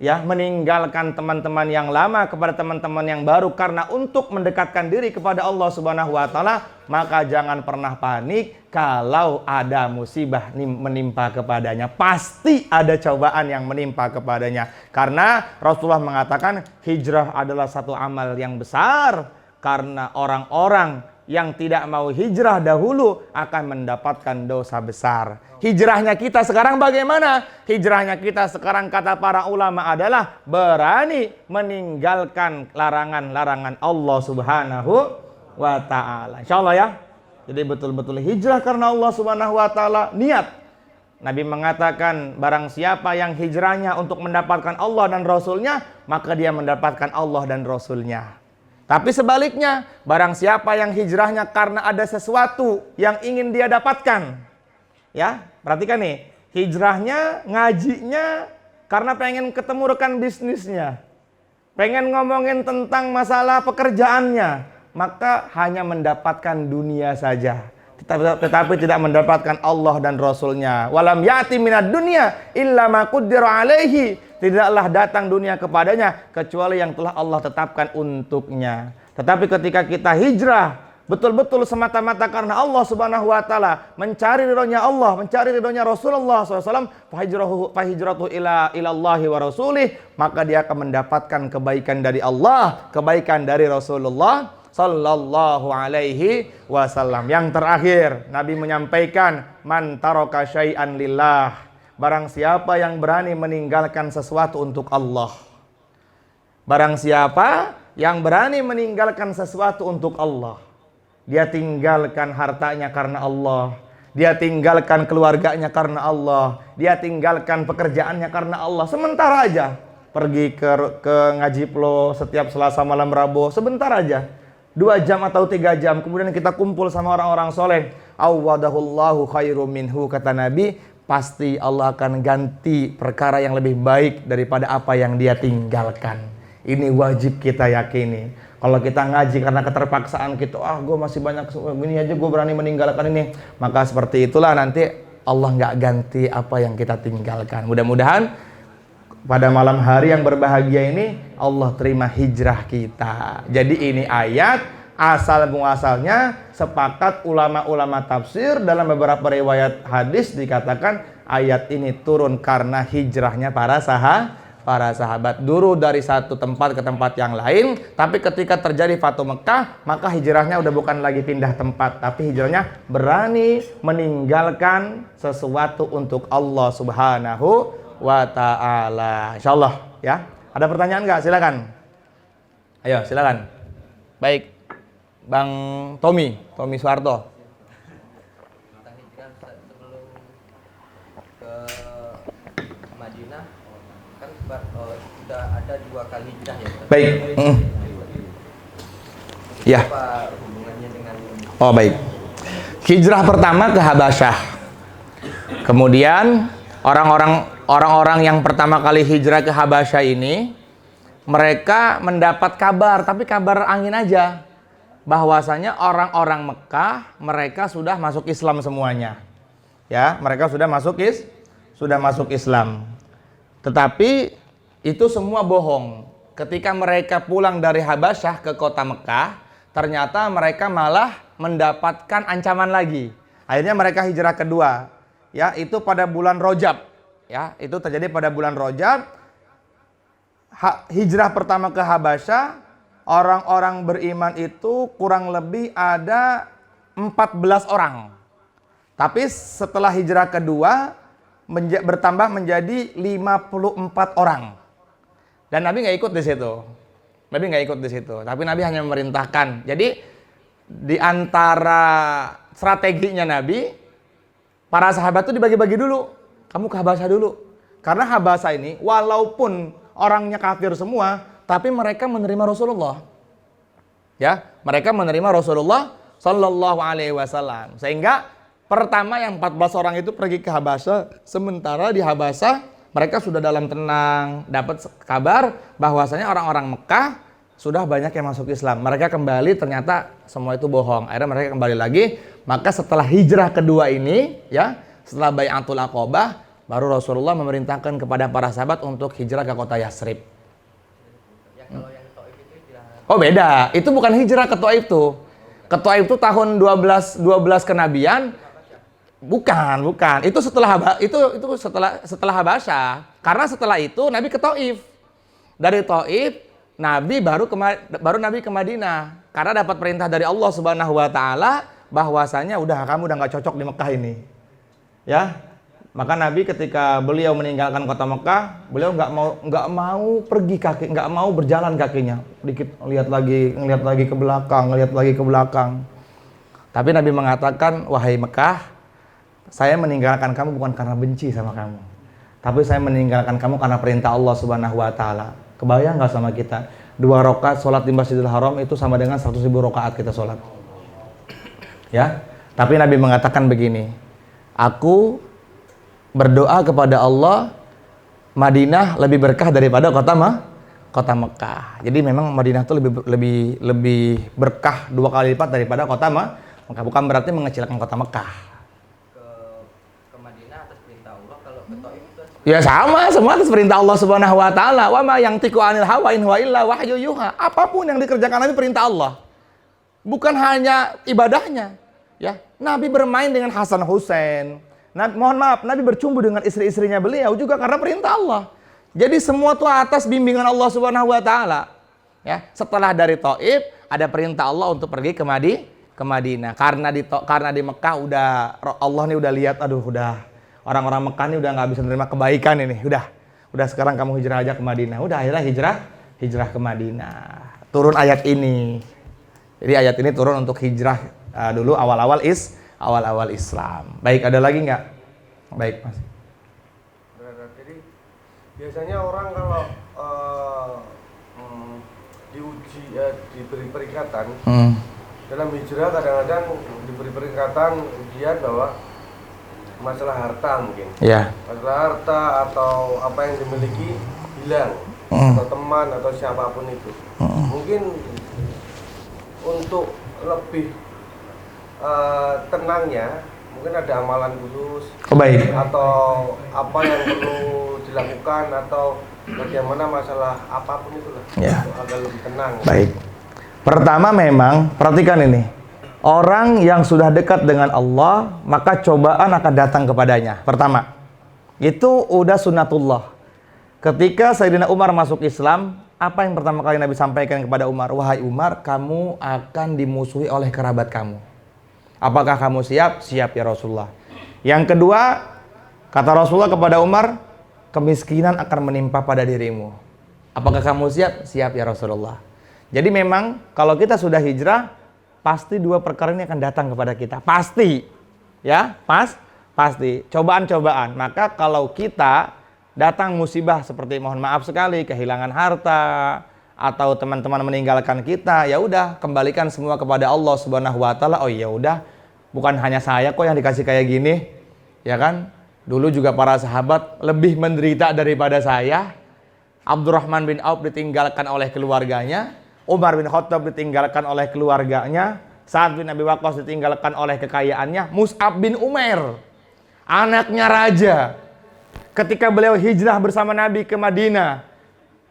ya, meninggalkan teman-teman yang lama kepada teman-teman yang baru karena untuk mendekatkan diri kepada Allah Subhanahu wa taala, maka jangan pernah panik kalau ada musibah menimpa kepadanya. Pasti ada cobaan yang menimpa kepadanya. Karena Rasulullah mengatakan hijrah adalah satu amal yang besar, karena orang-orang yang tidak mau hijrah dahulu akan mendapatkan dosa besar. Hijrahnya kita sekarang bagaimana? Hijrahnya kita sekarang kata para ulama adalah berani meninggalkan larangan-larangan Allah Subhanahu wa ta'ala. Insyaallah ya. Jadi betul-betul hijrah karena Allah Subhanahu wa ta'ala, niat. Nabi mengatakan barang siapa yang hijrahnya untuk mendapatkan Allah dan Rasulnya, maka dia mendapatkan Allah dan Rasulnya. Tapi sebaliknya, barang siapa yang hijrahnya karena ada sesuatu yang ingin dia dapatkan. Ya, perhatikan nih, hijrahnya, ngajinya karena pengen ketemu rekan bisnisnya. Pengen ngomongin tentang masalah pekerjaannya, maka hanya mendapatkan dunia saja. Tetapi tidak mendapatkan Allah dan Rasulnya. Walam ya'ti minad dunya illa ma qaddara alaihi. Tidaklah datang dunia kepadanya kecuali yang telah Allah tetapkan untuknya. Tetapi ketika kita hijrah betul-betul semata-mata karena Allah Subhanahu wa taala, mencari ridhonya Allah, mencari ridhonya Rasulullah SAW, fahijratuhu ila Allahi wa rasulih, maka dia akan mendapatkan kebaikan dari Allah, kebaikan dari Rasulullah sallallahu alaihi wasallam. Yang terakhir, Nabi menyampaikan, man taraka syai'an lillah. Barang siapa yang berani meninggalkan sesuatu untuk Allah. Barang siapa yang berani meninggalkan sesuatu untuk Allah. Dia tinggalkan hartanya karena Allah. Dia tinggalkan keluarganya karena Allah. Dia tinggalkan pekerjaannya karena Allah. Sementara aja. Pergi ke ngaji plo setiap Selasa malam Rabu. Sebentar aja. 2 jam atau 3 jam. Kemudian kita kumpul sama orang-orang soleh. Awwadahullahu khairum minhu, kata Nabi. Pasti Allah akan ganti perkara yang lebih baik daripada apa yang dia tinggalkan. Ini wajib kita yakini. Kalau kita ngaji karena keterpaksaan kita, gue masih banyak ini aja, gue berani meninggalkan ini, maka seperti itulah nanti Allah nggak ganti apa yang kita tinggalkan. Mudah-mudahan pada malam hari yang berbahagia ini Allah terima hijrah kita. Jadi ini ayat asal muasalnya sepakat ulama-ulama tafsir dalam beberapa riwayat hadis dikatakan ayat ini turun karena hijrahnya para sahabat dulu dari satu tempat ke tempat yang lain. Tapi ketika terjadi Fatu Mekah, maka hijrahnya udah bukan lagi pindah tempat, tapi hijrahnya berani meninggalkan sesuatu untuk Allah Subhanahu wa ta'ala. Insyaallah ya. Ada pertanyaan nggak? Silakan. Ayo silakan. Baik, Bang Tommy Soeharto. Sebelum ke Madinah kan sudah ada 2 kali hijrah ya. Baik. Ya. Apa hubungannya dengan? Oh baik. Hijrah pertama ke Habasyah. Kemudian orang-orang yang pertama kali hijrah ke Habasyah ini, mereka mendapat kabar, tapi kabar angin aja, bahwasanya orang-orang Mekah mereka sudah masuk Islam semuanya. Ya, mereka sudah masuk Islam. Tetapi itu semua bohong. Ketika mereka pulang dari Habasyah ke kota Mekah, ternyata mereka malah mendapatkan ancaman lagi. Akhirnya mereka hijrah kedua. Ya, itu pada bulan Rajab. Ya, itu terjadi pada bulan Rajab. Hijrah pertama ke Habasyah, orang-orang beriman itu kurang lebih ada 14 orang. Tapi setelah hijrah kedua bertambah menjadi 54 orang. Dan Nabi nggak ikut di situ. Tapi Nabi hanya memerintahkan. Jadi di antara strateginya Nabi, para sahabat itu dibagi-bagi dulu. Kamu ke Habasyah dulu. Karena Habasyah ini walaupun orangnya kafir semua, tapi mereka menerima Rasulullah. Ya, mereka menerima Rasulullah sallallahu alaihi wasallam. Sehingga pertama yang 14 orang itu pergi ke Habasyah, sementara di Habasyah Mereka sudah dalam tenang, dapat kabar bahwasanya orang-orang Mekah sudah banyak yang masuk Islam. Mereka kembali, ternyata semua itu bohong. Akhirnya mereka kembali lagi. Maka setelah hijrah kedua ini, ya, setelah Bai'atul Aqabah, baru Rasulullah memerintahkan kepada para sahabat untuk hijrah ke kota Yatsrib. Ya kalau yang Taif itu Oh beda, itu bukan hijrah ke Taif tuh. Ke Taif itu tahun 12 kenabian. Bukan. Itu setelah setelah Habasyah. Karena setelah itu Nabi ke Taif. Dari Taif Nabi baru Nabi ke Madinah. Karena dapat perintah dari Allah Subhanahu wa taala bahwasanya kamu udah nggak cocok di Mekah ini. Ya. Maka Nabi ketika beliau meninggalkan kota Mekah, beliau nggak mau pergi kaki, nggak mau berjalan kakinya. Dikit ngelihat lagi ke belakang. Tapi Nabi mengatakan, wahai Mekah, saya meninggalkan kamu bukan karena benci sama kamu, tapi saya meninggalkan kamu karena perintah Allah Subhanahu wa taala. Kebayang nggak sama kita? 2 rakaat sholat di Masjidil Haram itu sama dengan 100.000 rakaat kita sholat. Ya. Tapi Nabi mengatakan begini, aku berdoa kepada Allah, Madinah lebih berkah daripada kota Mekah. Jadi memang Madinah itu lebih berkah 2 kali lipat daripada kota Mekah. Bukan berarti mengecilkan kota Mekah. ke Madinah atas perintah Allah, kalau ke Taif itu Ya sama, semua atas perintah Allah Subhanahu wa taala. Wa ma yantiqu 'anil hawa in huwa illa wahyu yuha. Apapun yang dikerjakan Nabi perintah Allah. Bukan hanya ibadahnya, ya. Nabi bermain dengan Hasan Husain. Nabi bercumbu dengan istri-istrinya beliau juga karena perintah Allah. Jadi semua itu atas bimbingan Allah Subhanahu wa taala. Ya, setelah dari Taif ada perintah Allah untuk pergi ke Madinah. Karena di Mekah Allah nih udah lihat, orang-orang Mekah nih udah nggak bisa menerima kebaikan ini. Udah sekarang kamu hijrah aja ke Madinah. Udah akhirnya hijrah ke Madinah. Turun ayat ini. Jadi ayat ini turun untuk hijrah dulu awal-awal Islam. Baik, ada lagi nggak? Baik, Mas. Jadi biasanya orang kalau diuji, diberi peringatan dalam hijrah, kadang-kadang diberi peringatan ujian bahwa masalah harta mungkin, masalah harta atau apa yang dimiliki hilang, atau teman atau siapapun itu. Mungkin untuk lebih tenangnya, mungkin ada amalan khusus atau apa yang perlu dilakukan atau bagaimana masalah apapun itulah, agar lebih tenang. Baik. Pertama memang perhatikan ini, orang yang sudah dekat dengan Allah maka cobaan akan datang kepadanya. Pertama, itu udah sunnatullah. Ketika Sayyidina Umar masuk Islam, apa yang pertama kali Nabi sampaikan kepada Umar? Wahai Umar, kamu akan dimusuhi oleh kerabat kamu. Apakah kamu siap? Siap ya Rasulullah. Yang kedua, kata Rasulullah kepada Umar, kemiskinan akan menimpa pada dirimu. Apakah kamu siap? Siap ya Rasulullah. Jadi memang kalau kita sudah hijrah, pasti 2 perkara ini akan datang kepada kita. Pasti. Ya, pasti. Cobaan-cobaan. Maka kalau kita datang musibah seperti mohon maaf sekali kehilangan harta atau teman-teman meninggalkan kita, ya udah kembalikan semua kepada Allah Subhanahu wa taala. Oh ya udah, bukan hanya saya kok yang dikasih kayak gini. Ya kan? Dulu juga para sahabat lebih menderita daripada saya. Abdurrahman bin Auf ditinggalkan oleh keluarganya, Umar bin Khattab ditinggalkan oleh keluarganya, Sa'ad bin Abi Waqqas ditinggalkan oleh kekayaannya, Mus'ab bin Umair, anaknya raja, ketika beliau hijrah bersama Nabi ke Madinah,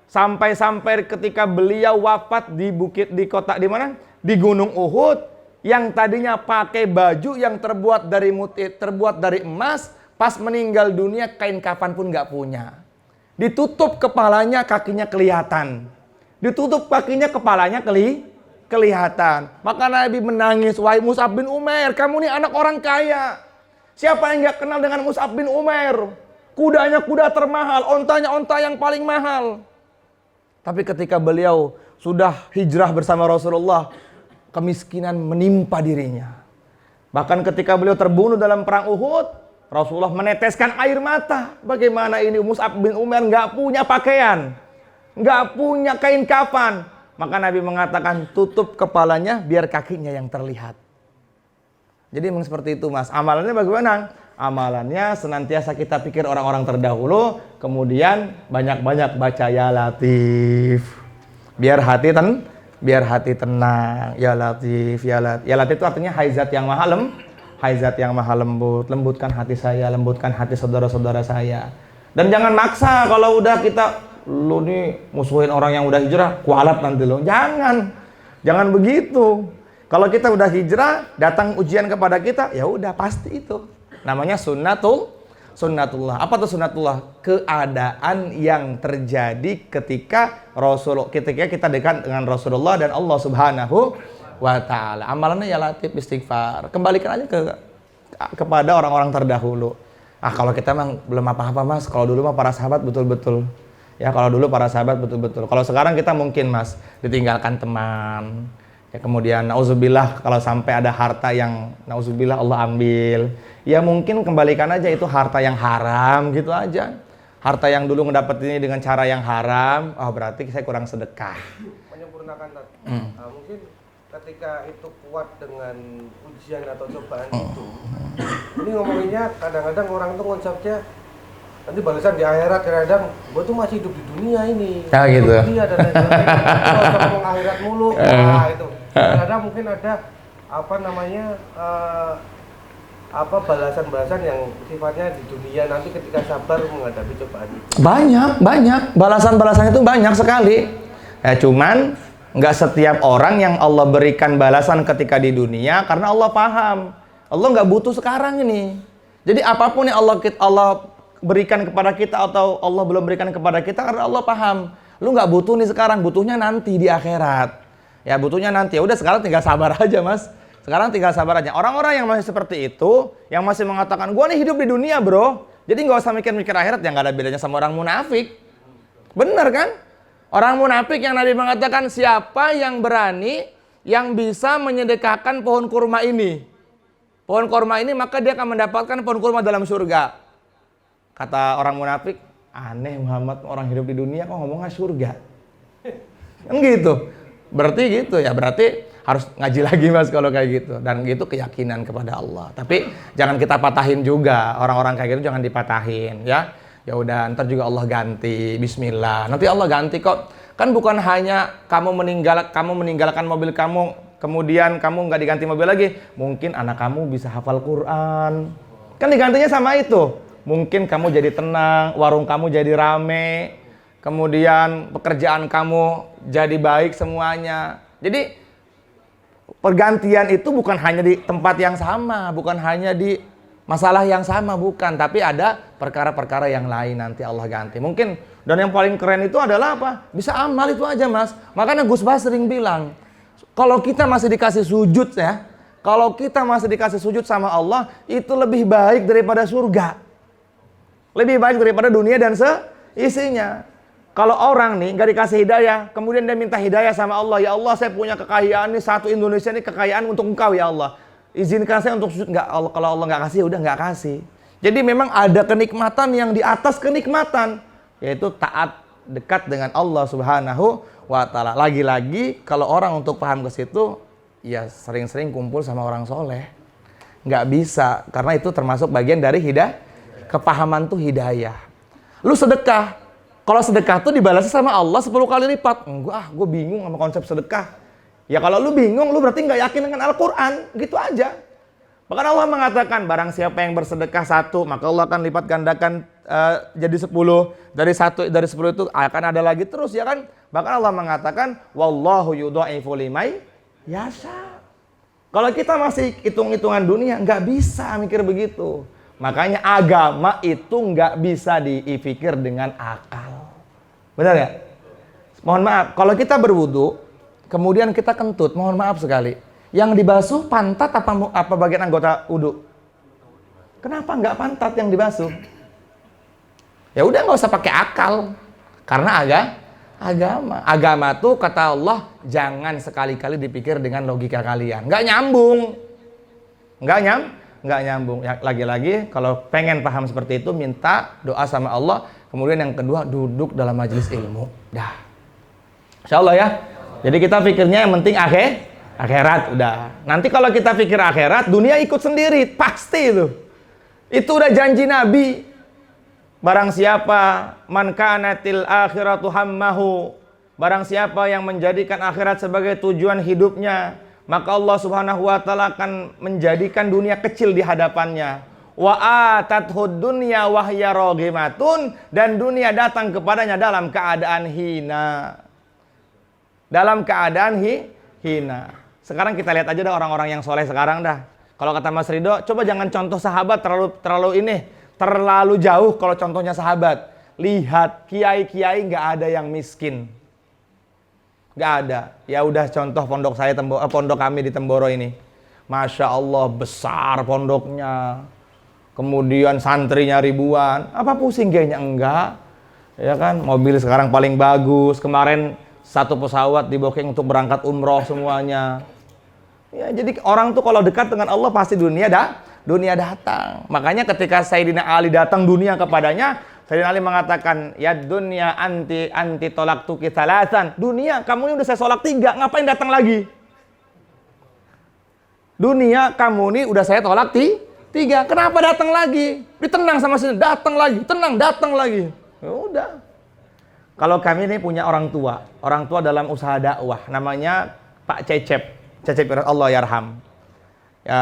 sampai ketika beliau wafat di kota di mana? Di Gunung Uhud, yang tadinya pakai baju yang terbuat dari emas, pas meninggal dunia kain kafan pun nggak punya. Ditutup kepalanya, kakinya kelihatan. Ditutup kakinya, kepalanya kelihatan. Maka Nabi menangis, wahai Mus'ab bin Umair, kamu nih anak orang kaya. Siapa yang nggak kenal dengan Mus'ab bin Umair? Kudanya kuda termahal, ontanya onta yang paling mahal. Tapi ketika beliau sudah hijrah bersama Rasulullah, kemiskinan menimpa dirinya. Bahkan ketika beliau terbunuh dalam perang Uhud, Rasulullah meneteskan air mata. Bagaimana ini Mus'ab bin Umair nggak punya pakaian, nggak punya kain kafan. Maka Nabi mengatakan tutup kepalanya biar kakinya yang terlihat. Jadi memang seperti itu Mas. Amalannya bagaimana? Amalannya senantiasa kita pikir orang-orang terdahulu, kemudian banyak-banyak baca ya Latif. Biar hati tenang. Ya Latif, ya Latif. Ya Latif itu artinya hai zat yang maha lembut. Lembutkan hati saya, lembutkan hati saudara-saudara saya. Dan jangan maksa kalau udah kita, lu nih musuhin orang yang udah hijrah, kualat nanti lo. Jangan begitu. Kalau kita udah hijrah, datang ujian kepada kita, ya udah pasti itu. Namanya sunnatullah. Apa tuh sunnatullah? Keadaan yang terjadi ketika kita dekat dengan Rasulullah dan Allah Subhanahu wa ta'ala. Amalannya ya Latif, istighfar. Kembalikan aja kepada orang-orang terdahulu. Kalau kita memang belum apa-apa Mas. Kalau dulu mah para sahabat betul-betul. Ya kalau dulu para sahabat betul-betul. Kalau sekarang kita mungkin Mas ditinggalkan teman. Ya kemudian nauzubillah kalau sampai ada harta yang nauzubillah Allah ambil. Ya mungkin kembalikan aja itu harta yang haram gitu aja. Harta yang dulu ngedapat ini dengan cara yang haram, berarti saya kurang sedekah. Menyempurnakan mungkin ketika itu kuat dengan ujian atau cobaan itu. Ini ngomonginnya kadang-kadang orang tuh konsepnya nanti balasan di akhirat, kadang gue tuh masih hidup di dunia ini. Gitu. Iya dan lain-lain. Kalau ngomong akhirat mulu, itu. Kadang mungkin ada balasan-balasan yang sifatnya di dunia nanti ketika sabar menghadapi cobaan itu. Banyak. Balasan-balasan itu banyak sekali. Cuman nggak setiap orang yang Allah berikan balasan ketika di dunia karena Allah paham. Allah nggak butuh sekarang ini. Jadi apapun yang Allah berikan kepada kita atau Allah belum berikan kepada kita karena Allah paham. Lu nggak butuh nih sekarang, butuhnya nanti di akhirat. Ya butuhnya nanti. Ya udah sekarang tinggal sabar aja Mas. Sekarang tinggal sabar aja. Orang-orang yang masih seperti itu, yang masih mengatakan, gua nih hidup di dunia bro, jadi nggak usah mikir-mikir akhirat, ya nggak ada bedanya sama orang munafik. Bener kan? Orang munafik yang Nabi mengatakan, siapa yang berani, yang bisa menyedekahkan pohon kurma ini. Pohon kurma ini, maka dia akan mendapatkan pohon kurma dalam surga. Kata orang munafik, aneh Muhammad, orang hidup di dunia kok ngomongnya surga. Kan gitu. Berarti gitu ya, berarti harus ngaji lagi Mas kalau kayak gitu. Dan gitu keyakinan kepada Allah. Tapi jangan kita patahin juga. Orang-orang kayak gitu jangan dipatahin ya. Ya udah ntar juga Allah ganti. Bismillah. Nanti Allah ganti kok. Kan bukan hanya kamu meninggalkan mobil kamu, kemudian kamu nggak diganti mobil lagi. Mungkin anak kamu bisa hafal Quran. Kan digantinya sama itu. Mungkin kamu jadi tenang, warung kamu jadi rame. Kemudian pekerjaan kamu jadi baik semuanya. Jadi pergantian itu bukan hanya di tempat yang sama, bukan hanya di masalah yang sama, bukan. Tapi ada perkara-perkara yang lain nanti Allah ganti. Mungkin, dan yang paling keren itu adalah apa? Bisa amal itu aja Mas. Makanya Gus Bas sering bilang, kalau kita masih dikasih sujud ya, kalau kita masih dikasih sujud sama Allah, itu lebih baik daripada surga. Lebih baik daripada dunia dan seisinya. Kalau orang nih nggak dikasih hidayah, kemudian dia minta hidayah sama Allah, ya Allah saya punya kekayaan nih, satu Indonesia ini kekayaan untuk Engkau ya Allah, izinkan saya untuk sujud. Nggak, kalau Allah nggak kasih, udah nggak kasih. Jadi memang ada kenikmatan yang di atas kenikmatan, yaitu taat dekat dengan Allah Subhanahu wa Ta'ala. Lagi-lagi kalau orang untuk paham ke situ, ya sering-sering kumpul sama orang soleh. Nggak bisa, karena itu termasuk bagian dari kepahaman tuh hidayah. Lu sedekah. Kalau sedekah tuh dibalasnya sama Allah 10 kali lipat. Enggak, gue bingung sama konsep sedekah. Ya kalau lu bingung, lu berarti nggak yakin dengan Al-Quran. Gitu aja. Bahkan Allah mengatakan, barang siapa yang bersedekah 1, maka Allah akan lipat gandakan jadi 10. Dari 10 itu akan ada lagi terus, ya kan? Bahkan Allah mengatakan, wallahu yudha'ifu limay yasha. Kalau kita masih hitung-hitungan dunia, nggak bisa mikir begitu. Makanya agama itu nggak bisa dipikir dengan akal. Benar ya? Mohon maaf, kalau kita berwudu, kemudian kita kentut, mohon maaf sekali. Yang dibasuh pantat apa bagian anggota wudu? Kenapa nggak pantat yang dibasuh? Ya udah nggak usah pakai akal. Karena agama. Agama tuh kata Allah, jangan sekali-kali dipikir dengan logika kalian. Nggak nyambung. Nggak nyambung. Lagi-lagi kalau pengen paham seperti itu, minta doa sama Allah. Kemudian yang kedua, duduk dalam majelis ilmu. Dah. Insya Allah ya. Jadi kita pikirnya yang penting akhirat udah. Nanti kalau kita pikir akhirat, dunia ikut sendiri, pasti itu. Itu udah janji Nabi. Barang siapa man kanatil akhiratu hammahu, barang siapa yang menjadikan akhirat sebagai tujuan hidupnya, maka Allah Subhanahu wa taala akan menjadikan dunia kecil di hadapannya. Wa atathud dunya wa hiya raghimatun, dan dunia datang kepadanya dalam keadaan hina. Dalam keadaan hina. Sekarang kita lihat aja dah orang-orang yang soleh sekarang dah. Kalau kata Mas Ridho, coba jangan contoh sahabat terlalu jauh kalau contohnya sahabat. Lihat kiai-kiai nggak ada yang miskin, nggak ada. Ya udah contoh pondok saya, pondok kami di Temboro ini, masya Allah besar pondoknya, kemudian santrinya ribuan. Apa pusing kayaknya? Enggak, ya kan? Mobil sekarang paling bagus. Kemarin satu pesawat di booking untuk berangkat umroh semuanya. Ya, jadi orang tuh kalau dekat dengan Allah pasti dunia datang. Makanya ketika Sayyidina Ali datang dunia kepadanya, Sayyidina Ali mengatakan, ya dunia anti tolak tuki salasan. Dunia, kamu ini udah saya solak 3, ngapain datang lagi? Dunia, kamu ini udah saya tolak 3, kenapa datang lagi? Ditendang sama sini, datang lagi, tenang, datang lagi. Ya udah. Kalau kami ini punya orang tua dalam usaha dakwah, namanya Pak Cecep Allah yarham. Ya,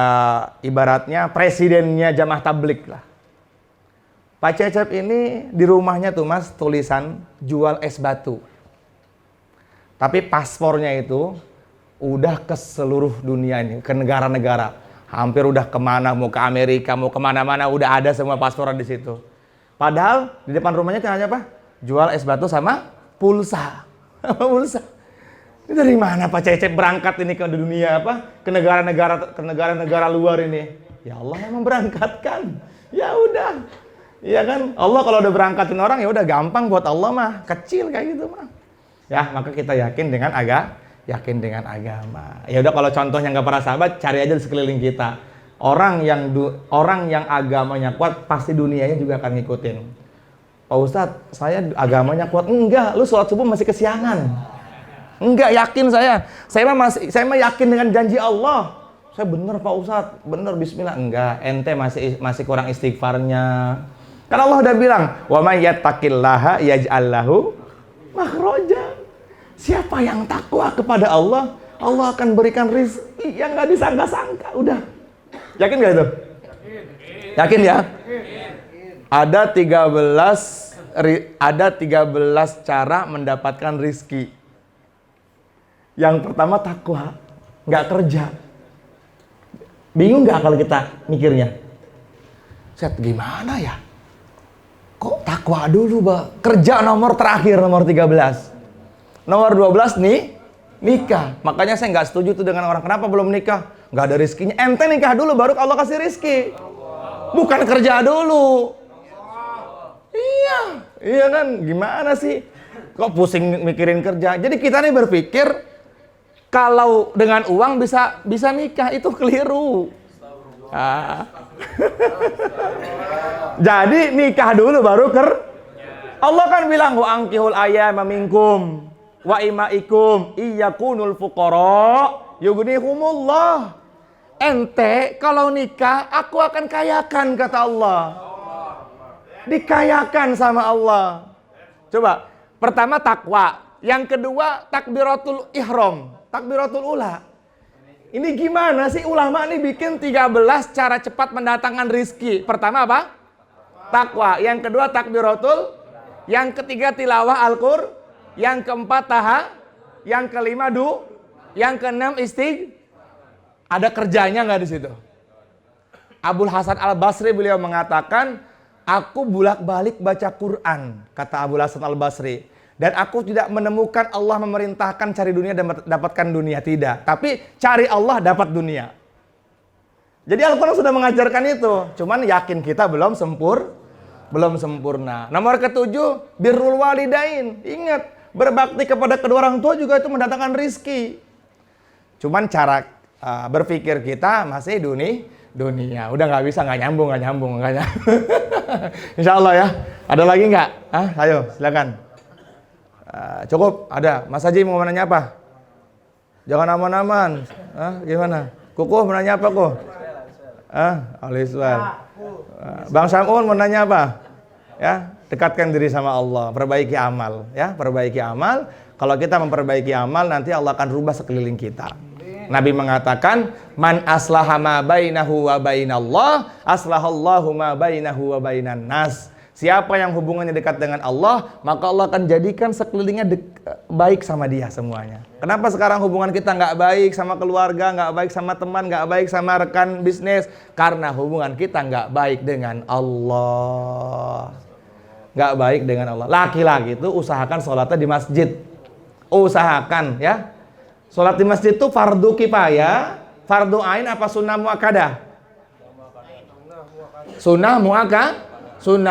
ibaratnya presidennya jamaah tablik lah. Pak Cecep ini di rumahnya tuh Mas tulisan jual es batu. Tapi paspornya itu udah ke seluruh dunia ini, ke negara-negara. Hampir udah kemana, mau ke Amerika, mau kemana-mana, udah ada semua pasporan di situ. Padahal di depan rumahnya hanya apa? Jual es batu sama pulsa. Pulsa. Ini dari mana Pak Cecep berangkat ini ke dunia apa? Ke negara-negara luar ini. Ya Allah yang memberangkatkan. Ya udah. Iya kan? Allah kalau udah berangkatin orang ya udah gampang buat Allah mah. Kecil kayak gitu mah. Ya, maka kita yakin dengan agama. Ya udah kalau contohnya nggak para sahabat, cari aja di sekeliling kita. Orang yang agamanya kuat pasti dunianya juga akan ngikutin. Pak Ustadz, saya agamanya kuat. Enggak, lu sholat subuh masih kesiangan. Enggak, yakin saya. Saya mah yakin dengan janji Allah. Saya bener Pak Ustadz, bener bismillah. Enggak, ente masih kurang istighfarnya. Kan Allah udah bilang, "Wa may yattaqillaha yaj'al lahu makhraja." Siapa yang takwa kepada Allah, Allah akan berikan rezeki yang enggak disangka-sangka. Udah. Yakin enggak itu? Yakin ya? Ada 13 cara mendapatkan rezeki. Yang pertama takwa, nggak kerja. Bingung nggak kalau kita mikirnya? Set, gimana ya? Kok takwa dulu, Pak? Kerja nomor terakhir, nomor 13. Nomor 12 nih, nikah. Makanya saya nggak setuju tuh dengan orang, kenapa belum nikah? Nggak ada rezekinya. Ente nikah dulu, baru Allah kasih rezeki. Bukan kerja dulu. Iya kan? Gimana sih? Kok pusing mikirin kerja? Jadi kita nih berpikir, kalau dengan uang bisa nikah, itu keliru. Jadi nikah dulu baru Allah kan bilang wa ankihul ayyama minkum wa imaikum iyakunul fuqara yughnihumullah. Ente kalau nikah aku akan kayakan, kata Allah. Dikayakan sama Allah. Coba, pertama takwa, yang kedua takbiratul ihram. Takbiratul ula. Ini gimana sih ulama nih bikin 13 cara cepat mendatangkan rizki. Pertama apa? Takwa. Yang kedua takbiratul. Yang ketiga tilawah Al-Qur'an. Yang keempat taha. Yang kelima Yang keenam Ada kerjanya nggak di situ? Abul Hasan Al-Basri beliau mengatakan, aku bolak-balik baca Quran, kata Abul Hasan Al-Basri. Dan aku tidak menemukan Allah memerintahkan cari dunia dan dapatkan dunia. Tidak. Tapi cari Allah dapat dunia. Jadi Al-Quran sudah mengajarkan itu. Cuman yakin kita belum sempurna. Nomor ke-7, birrul walidain. Ingat, berbakti kepada kedua orang tua juga itu mendatangkan rizki. Cuman cara berpikir kita masih dunia. Udah nggak bisa, nggak nyambung. Insya Allah ya. Ada lagi nggak? Ayo, silakan. Cukup, ada. Mas Haji mau nanya apa? Jangan aman-aman. Gimana? Kukuh mau nanya apa, Kuh? Oleh Iswan. Bang Samun mau nanya apa? Ya, dekatkan diri sama Allah, perbaiki amal, ya, perbaiki amal. Kalau kita memperbaiki amal, nanti Allah akan rubah sekeliling kita. Nabi mengatakan, man aslaha ma bainahu wa bainallah, aslahallahu ma bainahu wa bainan nas. Siapa yang hubungannya dekat dengan Allah, maka Allah akan jadikan sekelilingnya baik sama dia semuanya. Kenapa sekarang hubungan kita nggak baik sama keluarga, nggak baik sama teman, nggak baik sama rekan bisnis? Karena hubungan kita nggak baik dengan Allah. Nggak baik dengan Allah. Laki-laki itu usahakan sholatnya di masjid. Usahakan, ya. Sholat di masjid itu fardu kifayah, fardu ain apa sunnah muakkadah? Sunnah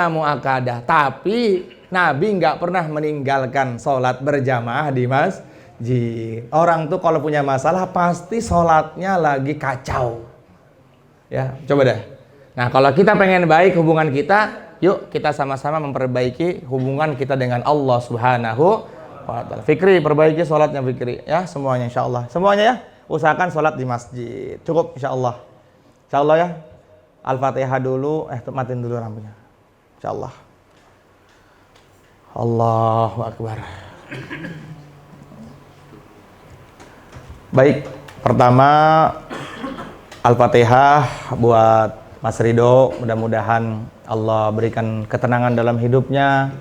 muakkadah. Tapi Nabi nggak pernah meninggalkan sholat berjamaah di masjid. Orang tuh kalau punya masalah pasti sholatnya lagi kacau. Ya, coba deh. Nah, kalau kita pengen baik hubungan kita, yuk kita sama-sama memperbaiki hubungan kita dengan Allah Subhanahu wa ta'ala. Fikri, perbaiki sholatnya Fikri, ya, semuanya insyaallah. Semuanya ya, usahakan sholat di masjid. Cukup insyaallah. Insyaallah ya. Al-Fatihah dulu, matiin dulu lampunya. Insyaallah. Allahu Akbar. Baik, pertama Al-Fatihah buat Mas Rido, mudah-mudahan Allah berikan ketenangan dalam hidupnya.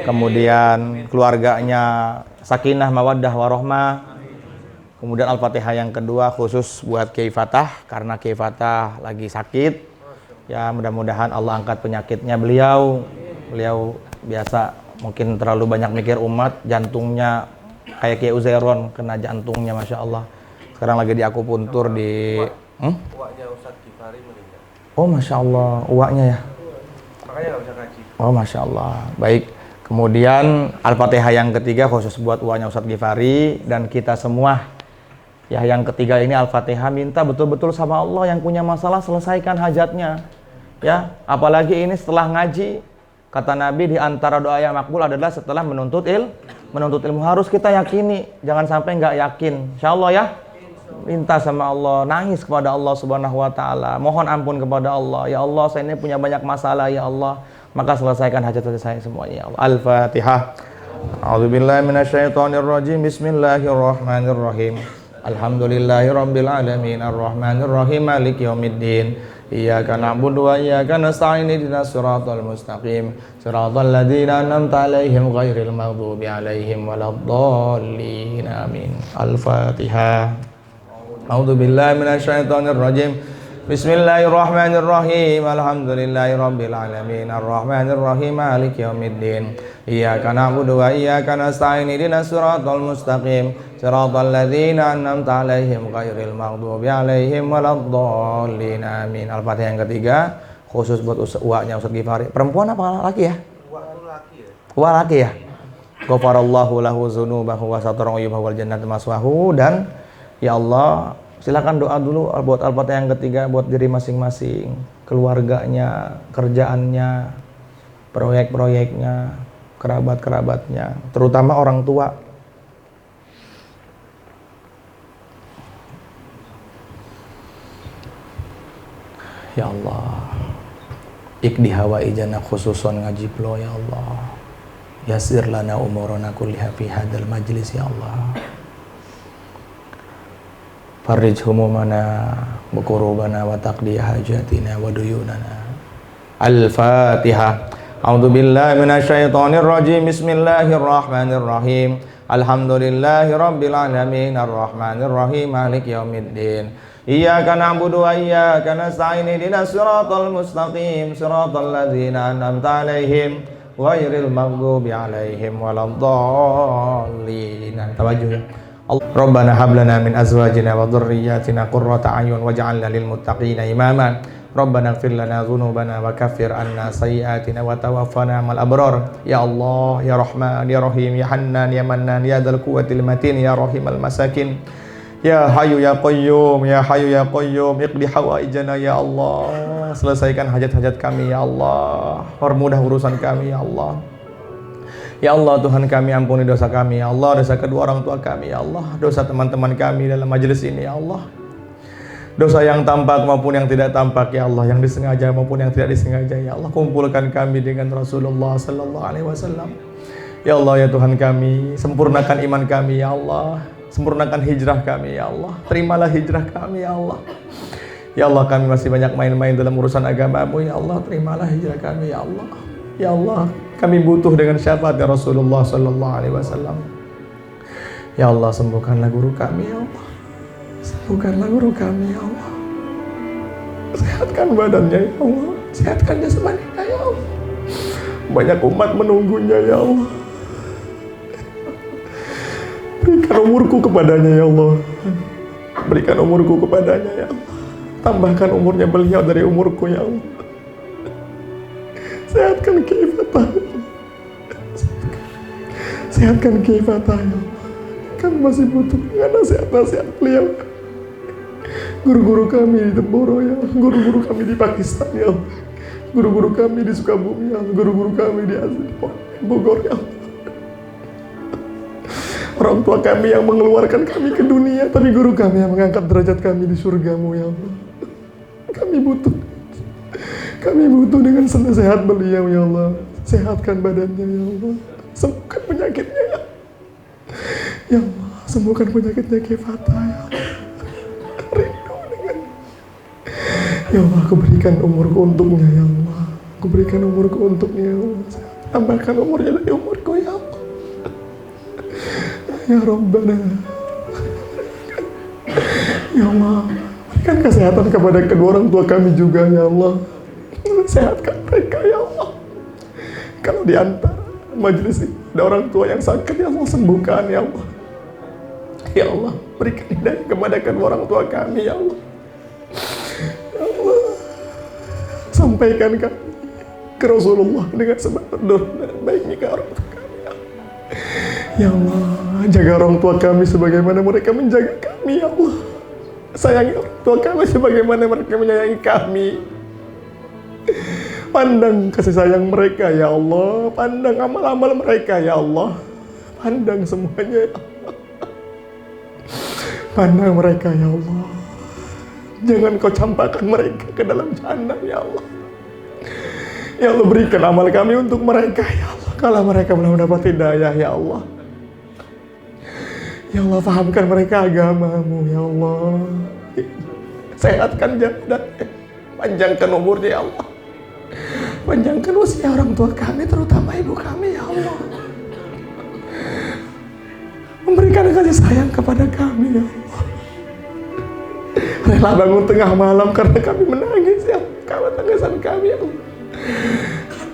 Kemudian keluarganya sakinah, mawaddah, warahmah. Kemudian Al-Fatihah yang kedua khusus buat Kiai Fatah karena Kiai Fatah lagi sakit. Ya, mudah-mudahan Allah angkat penyakitnya beliau. Beliau biasa mungkin terlalu banyak mikir umat, jantungnya kayak Kiai Uzairon kena jantungnya, Masya Allah. Sekarang lagi di akupuntur di Uaknya Ustadz Gifari meninggal. Oh, Masya Allah, uaknya ya. Makanya nggak bisa ngaji. Oh, Masya Allah. Baik. Kemudian Al-Fatihah yang ketiga khusus buat uangnya Ustadz Gifari dan kita semua. Ya, yang ketiga ini Al-Fatihah minta betul-betul sama Allah yang punya masalah selesaikan hajatnya. Ya, apalagi ini setelah ngaji. Kata Nabi di antara doa yang makbul adalah setelah menuntut ilmu. Harus kita yakini, jangan sampai nggak yakin. Insyaallah ya. Minta sama Allah, nangis kepada Allah Subhanahu wa taala, mohon ampun kepada Allah. Ya Allah, saya ini punya banyak masalah ya Allah. Maka selesaikan hajat saya semuanya ya Allah. Al-Fatihah. A'udzubillahi minasyaitonirrajim. Bismillahirrahmanirrahim. Alhamdulillahirabbil alamin arrahmanirrahim maliki yaumiddin. Iyyaka na'budu wa iyyaka nasta'in ihdinas siratal mustaqim. Siratal ladzina an'amta 'alaihim ghairil maghdubi 'alaihim waladdallin. Amin. Al-Fatihah. A'udzubillahi minasyaitonirrajim. Bismillahirrahmanirrahim. Alhamdulillahirabbil alamin arrahmanirrahim maliki yaumiddin. Iyyaka na'budu wa iyyaka nasta'in ihdinas siratal mustaqim. Siratal ladzina an'amta 'alaihim ghairil maghdubi 'alaihim waladdallin. Amin. Al-Fatihah yang ketiga khusus buat uaknya Ustadz Gifari. Perempuan apa laki ya? Uak laki ya. Ghafarallahu lahu dzunubahu wa satara uyubahu wal jannatu maswahu. Dan ya Allah, silakan doa dulu buat Al-Fatihah yang ketiga buat diri masing-masing, keluarganya, kerjaannya, proyek-proyeknya, kerabat-kerabatnya, terutama orang tua. Ya Allah, ikdi hawaijana khususon ngaji plo ya Allah. Yasir lana umurana kulliha fi hadzal majlis ya Allah. Farij humumana wa kurubana wa taqdi hajatina wa duyunana. Al-Fatihah. A'udzu billahi minasyaitonir rajim. Bismillahirrahmanirrahim. Alhamdulillahirabbil alamin arrahmanir rahim maliki yaumiddin. Iyyaka na'budu wa iyyaka nasta'in ihdinas siratal mustaqim. Siratal ladzina an'amta 'alaihim ghairil maghdubi 'alaihim waladdallin. Tawajuh ya. Rabbana hab lana min azwajina wa dhurriyyatina qurrata a'yun waj'alna lil muttaqina imama. Rabbana ighfir lana dhunubana wa kaffir 'anna sayyi'atina wa tawaffana ma'al abrar. Ya Allah, ya Rahman, ya Rahim, ya Hannan, ya Mannan, ya Dzal Quwwatil Matin, ya Rahimal Masakin. Ya Hayyu ya Qayyum, ya Hayyu ya Qayyum, iqdi hawaijana ya Allah. Selesaikan hajat-hajat kami ya Allah. Permudah urusan kami ya Allah. Ya Allah, Tuhan kami, ampuni dosa kami ya Allah, dosa kedua orang tua kami ya Allah, dosa teman-teman kami dalam majelis ini ya Allah. Dosa yang tampak maupun yang tidak tampak ya Allah, yang disengaja maupun yang tidak disengaja ya Allah, kumpulkan kami dengan Rasulullah sallallahu alaihi wasallam. Ya Allah ya Tuhan kami, sempurnakan iman kami ya Allah, sempurnakan hijrah kami ya Allah. Terimalah hijrah kami ya Allah. Ya Allah, kami masih banyak main-main dalam urusan agama-Mu ya Allah, terimalah hijrah kami ya Allah. Ya Allah, kami butuh dengan syafaat ya Rasulullah sallallahu alaihi wasallam. Ya Allah, sembuhkanlah guru kami ya Allah. Sembuhkanlah guru kami ya Allah. Sehatkan badannya ya Allah, sehatkan jasmaninya ya Allah. Banyak umat menunggunya ya Allah. Berikan umurku kepadanya ya Allah. Berikan umurku kepadanya ya Allah. Tambahkan umurnya beliau dari umurku ya Allah. Sehatkan Kiai Fatah. Sehatkan Kiai Fatah ya Allah. Kami masih butuh dengan nasihat-nasihat beliau. Guru-guru kami di Temboro ya, guru-guru kami di Pakistan ya, guru-guru kami di Sukabumi ya, guru-guru kami di Bogor ya. Orang tua kami yang mengeluarkan kami ke dunia, tapi guru kami yang mengangkat derajat kami di surga-Mu ya Allah. Kami butuh dengan sehat beliau ya Allah. Sehatkan badannya ya Allah. Sembuhkan penyakitnya ya. Ya Allah, sembuhkan penyakitnya Kiai Fatah ya Allah. Rindu dengan ya Allah, aku berikan umurku untuknya ya Allah. Aku berikan umurku untuknya ya Allah. Tambahkan umurnya dari umurku ya Allah. Ya Rabbana. Ya Allah, berikan kesehatan kepada kedua orang tua kami juga ya Allah. Sehatkan mereka ya Allah. Kalau di antara majelis ini ada orang tua yang sakit ya Allah, sembuhkan ya Allah. Ya Allah, berikan hidayah kepada kedua orang tua kami ya Allah. Ya Allah, sampaikan kami ke Rasulullah dengan sebab berdoa dan baiknya ke orang tua kami ya Allah. Ya Allah, jaga orang tua kami sebagaimana mereka menjaga kami ya Allah. Sayangi orang tua kami sebagaimana mereka menyayangi kami. Pandang kasih sayang mereka ya Allah, pandang amal-amal mereka ya Allah, pandang semuanya ya Allah. Pandang mereka ya Allah, jangan Kau campakkan mereka ke dalam jahanam ya Allah. Ya Allah, berikan amal kami untuk mereka ya Allah, kalau mereka belum dapat hidayah ya Allah. Ya Allah, fahamkan mereka agama-Mu ya Allah. Sehatkan jasadnya, panjangkan umurnya ya Allah. Panjangkan usia orang tua kami, terutama ibu kami ya Allah. Memberikan kasih sayang kepada kami ya Allah. Rela bangun tengah malam karena kami menangis ya Allah, karena tangisan kami ya Allah.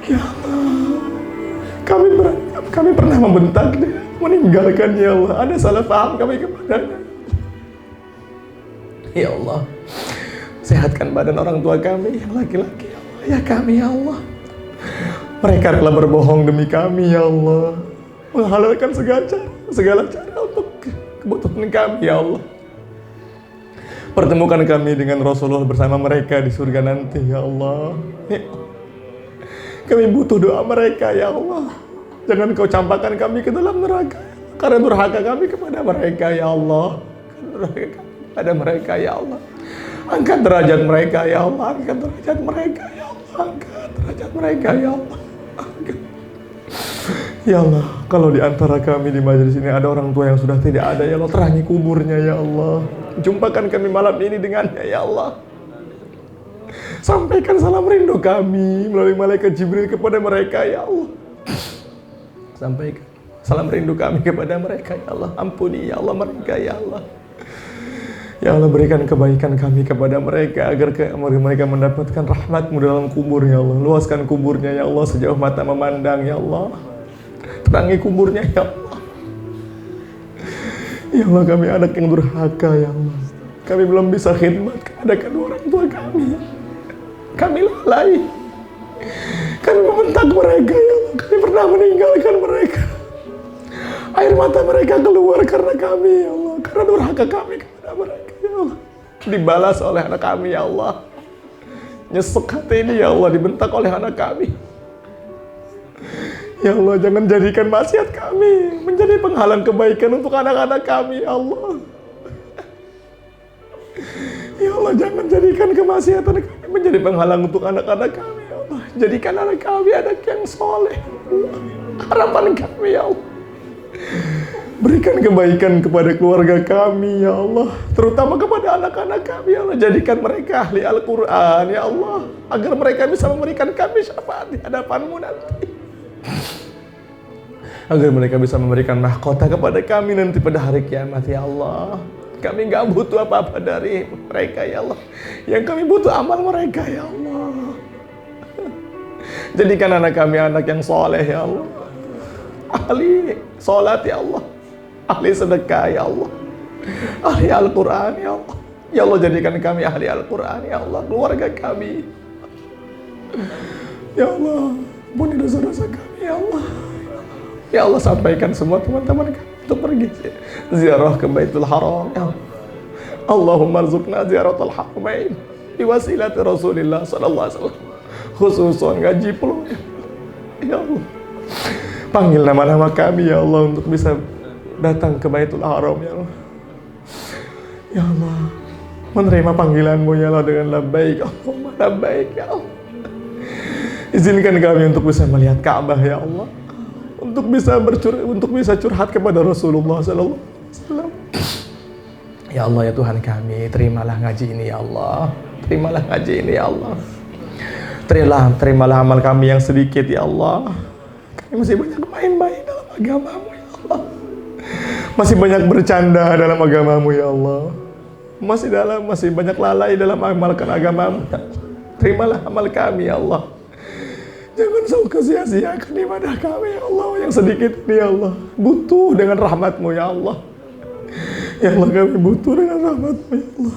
Ya Allah, kami pernah membentak dia, meninggalkan ya Allah. Ada salah paham kami kepadanya. Ya Allah, sehatkan badan orang tua kami yang laki-laki ya Allah. Ya kami ya Allah, mereka rela berbohong demi kami ya Allah, menghalalkan segala cara untuk kebutuhan kami ya Allah. Pertemukan kami dengan Rasulullah bersama mereka di surga nanti ya Allah. Ya Allah, kami butuh doa mereka ya Allah. Jangan Kau campakkan kami ke dalam neraka karena durhaka kami kepada mereka ya Allah. Durhaka kami kepada mereka ya Allah. Angkat derajat mereka ya Allah, angkat derajat mereka ya Allah, angkat derajat mereka ya Allah. Angkat. Ya Allah, kalau di antara kami di majelis ini ada orang tua yang sudah tidak ada ya Allah, terangi kuburnya ya Allah. Jumpakan kami malam ini dengannya ya Allah. Sampaikan salam rindu kami melalui malaikat Jibril kepada mereka ya Allah. Sampaikan salam rindu kami kepada mereka ya Allah. Ampuni ya Allah mereka ya Allah. Ya Allah, berikan kebaikan kami kepada mereka agar mereka mendapatkan rahmat-Mu dalam kubur ya Allah. Luaskan kuburnya ya Allah sejauh mata memandang ya Allah. Terangi kuburnya ya Allah. Ya Allah, kami anak yang durhaka ya Allah. Kami belum bisa khidmat kepada kedua orang tua kami. Kami lalai. Kami membentak mereka ya Allah. Kami pernah meninggalkan mereka. Air mata mereka keluar karena kami ya Allah, karena durhaka kami kepada mereka ya Allah. Dibalas oleh anak kami ya Allah. Nyesek hati ini ya Allah, dibentak oleh anak kami. Ya Allah, jangan jadikan maksiat kami menjadi penghalang kebaikan untuk anak-anak kami ya Allah. Ya Allah, jangan jadikan kemaksiatan kami menjadi penghalang untuk anak-anak kami, ya Allah. Jadikan anak kami anak yang soleh. Harapan kami, ya Allah. Berikan kebaikan kepada keluarga kami, ya Allah. Terutama kepada anak-anak kami, ya Allah. Jadikan mereka ahli Al-Quran, ya Allah. Agar mereka bisa memberikan kami syafaat di hadapan-Mu nanti. Agar mereka bisa memberikan mahkota kepada kami nanti pada hari kiamat, ya Allah. Kami gak butuh apa-apa dari mereka, ya Allah. Yang kami butuh amal mereka, ya Allah. Jadikan anak kami anak yang soleh, ya Allah. Ahli sholat, ya Allah. Ahli sedekah, ya Allah. Ahli Al-Quran, ya Allah. Ya Allah, jadikan kami ahli Al-Quran, ya Allah. Keluarga kami, ya Allah. Ampuni dosa-dosa kami, ya Allah. Ya Allah, sampaikan semua teman-teman kami untuk pergi ziarah ke Baitul Haram, ya Allah. Allahumma arzuqna ziaratul haramain biwasilati Rasulillah sallallahu alaihi wasallam. Khususan ngaji pulau, ya Allah. Panggil nama-nama kami, ya Allah, untuk bisa datang ke Baitul Haram, ya Allah. Ya Allah, menerima panggilan-Mu, ya Allah, dengan labbaik, Allahumma labbaik, ya Allah. Izinkan kami untuk bisa melihat Ka'bah, ya Allah. Untuk bisa curhat kepada Rasulullah sallallahu alaihi wasallam. Ya Allah, ya Tuhan kami, terimalah ngaji ini, ya Allah. Terimalah ngaji ini, ya Allah. Terimalah amal kami yang sedikit, ya Allah. Kami masih banyak main-main dalam agama-Mu, ya Allah. Masih banyak bercanda dalam agama-Mu, ya Allah. Masih banyak lalai dalam amalkan agama-Mu, ya Allah. Terimalah amal kami, ya Allah. Jangan suka sia-siakan ibadah kami, ya Allah. Yang sedikit ini, ya Allah. Butuh dengan rahmat-Mu, ya Allah. Ya Allah, kami butuh dengan rahmat-Mu, ya Allah.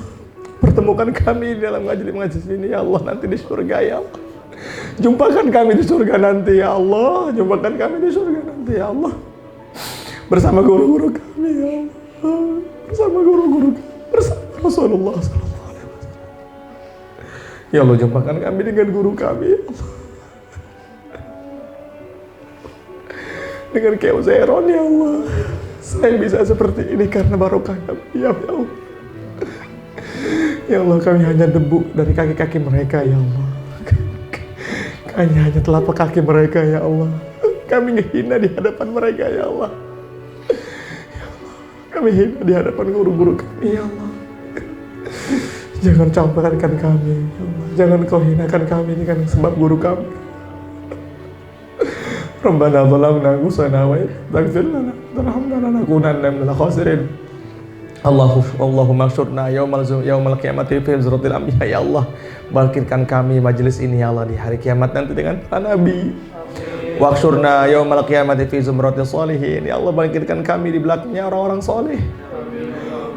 Pertemukan kami dalam ngaji ini, ya Allah. Nanti di surga, ya Allah. Jumpakan kami di surga nanti, ya Allah. Jumpakan kami di surga nanti, ya Allah. Bersama guru-guru kami, ya Allah. Bersama guru-guru kami. Bersama Rasulullah sallallahu alaihi wasallam. Ya Allah, jumpakan kami dengan guru kami, ya Allah. Dengan Keuzeron, ya Allah. Saya bisa seperti ini karena barokah Nabi, ya Allah. Ya Allah, kami hanya debu dari kaki-kaki mereka, ya Allah. Kami hanya telapak kaki mereka, ya Allah. Kami hina di hadapan mereka, ya Allah. Ya Allah, kami hina di hadapan guru-guru kami, ya Allah. Jangan campurkan kami, ya Allah. Jangan Kau hinakan kami dengan sebab guru kami. Rabbana zalamna anfusana wa taghfir lana tarhamna lanakunanna minal khasirin. Allahumma syurna yaumal qiyamati fi zuratil anbiya, ya Allah. Bangkitkan kami majelis ini, ya Allah, di hari kiamat nanti dengan para nabi. Waqsyurna yaumal qiyamati fi zumratis sholihin, ya Allah. Bangkitkan kami di belakangnya orang-orang soleh.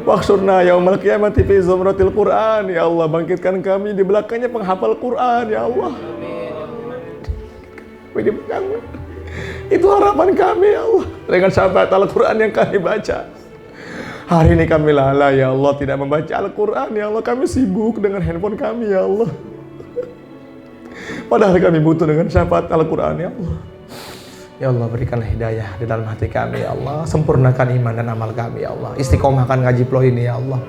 Waqsyurna yaumal qiyamati fi zumratil Qur'an, ya Allah. Bangkitkan kami di belakangnya penghafal Quran, ya Allah. Di belakang. Itu harapan kami, ya Allah. Dengan syafaat Al-Quran yang kami baca. Hari ini kami lalai, ya Allah, tidak membaca Al-Quran, ya Allah. Kami sibuk dengan handphone kami, ya Allah. Padahal kami butuh dengan syafaat Al-Quran, ya Allah. Ya Allah, berikanlah hidayah di dalam hati kami, ya Allah. Sempurnakan iman dan amal kami, ya Allah. Istiqomahkan ngaji plo ini, ya Allah.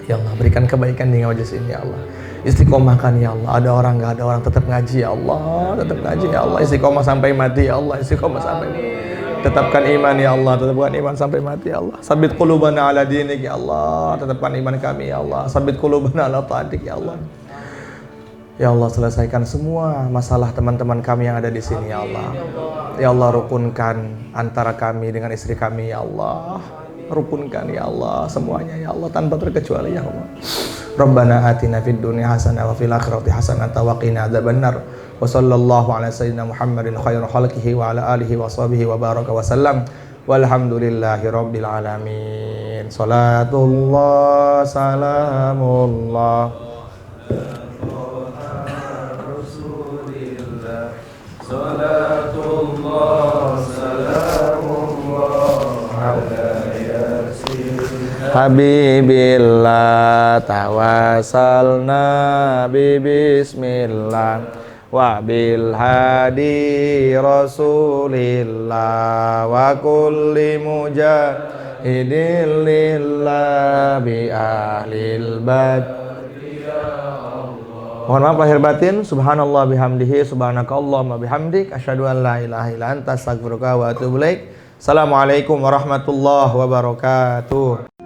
Ya Allah, berikan kebaikan di majelis ini, ya Allah. Istiqomahkan, ya Allah. Ada orang, nggak ada orang, tetap ngaji, ya Allah. Tetap ngaji, ya Allah. Istiqomah sampai mati, ya Allah. Istiqomah sampai mati. Tetapkan iman, ya Allah. Tetapkan iman sampai mati, ya Allah. Sabit qulubana ala dinik, ya Allah. Tetapkan iman kami, ya Allah. Sabit qulubana ala ta'atik, ya Allah. Ya Allah, selesaikan semua masalah teman-teman kami yang ada di sini, ya Allah. Ya Allah, rukunkan antara kami dengan istri kami, ya Allah. Rukunkan, ya Allah, semuanya, ya Allah, tanpa terkecuali, ya Allah. Rabbana atina fid dunya hasanah wa fil akhirati hasanah wa qina adzabannar. Wa sallallahu ala sayyidina Muhammadin khairul khalqihi wa ala alihi wa sahbihi wa baraka wa sallam. Walhamdulillahi rabbil alamin. Salatullah salamullah. Salatullah salamullah ala Habibillah tawasalna bismillah wa bil hadi rasulillah wa kulli mujahid idillillah bi ahlil bad. Mohon maaf lahir batin. Subhanallah bihamdihi, subhanakallahumma bihamdik, asyhadu an la ilaha illa anta, astaghfiruka wa atubu ilaik. Assalamualaikum warahmatullahi wabarakatuh.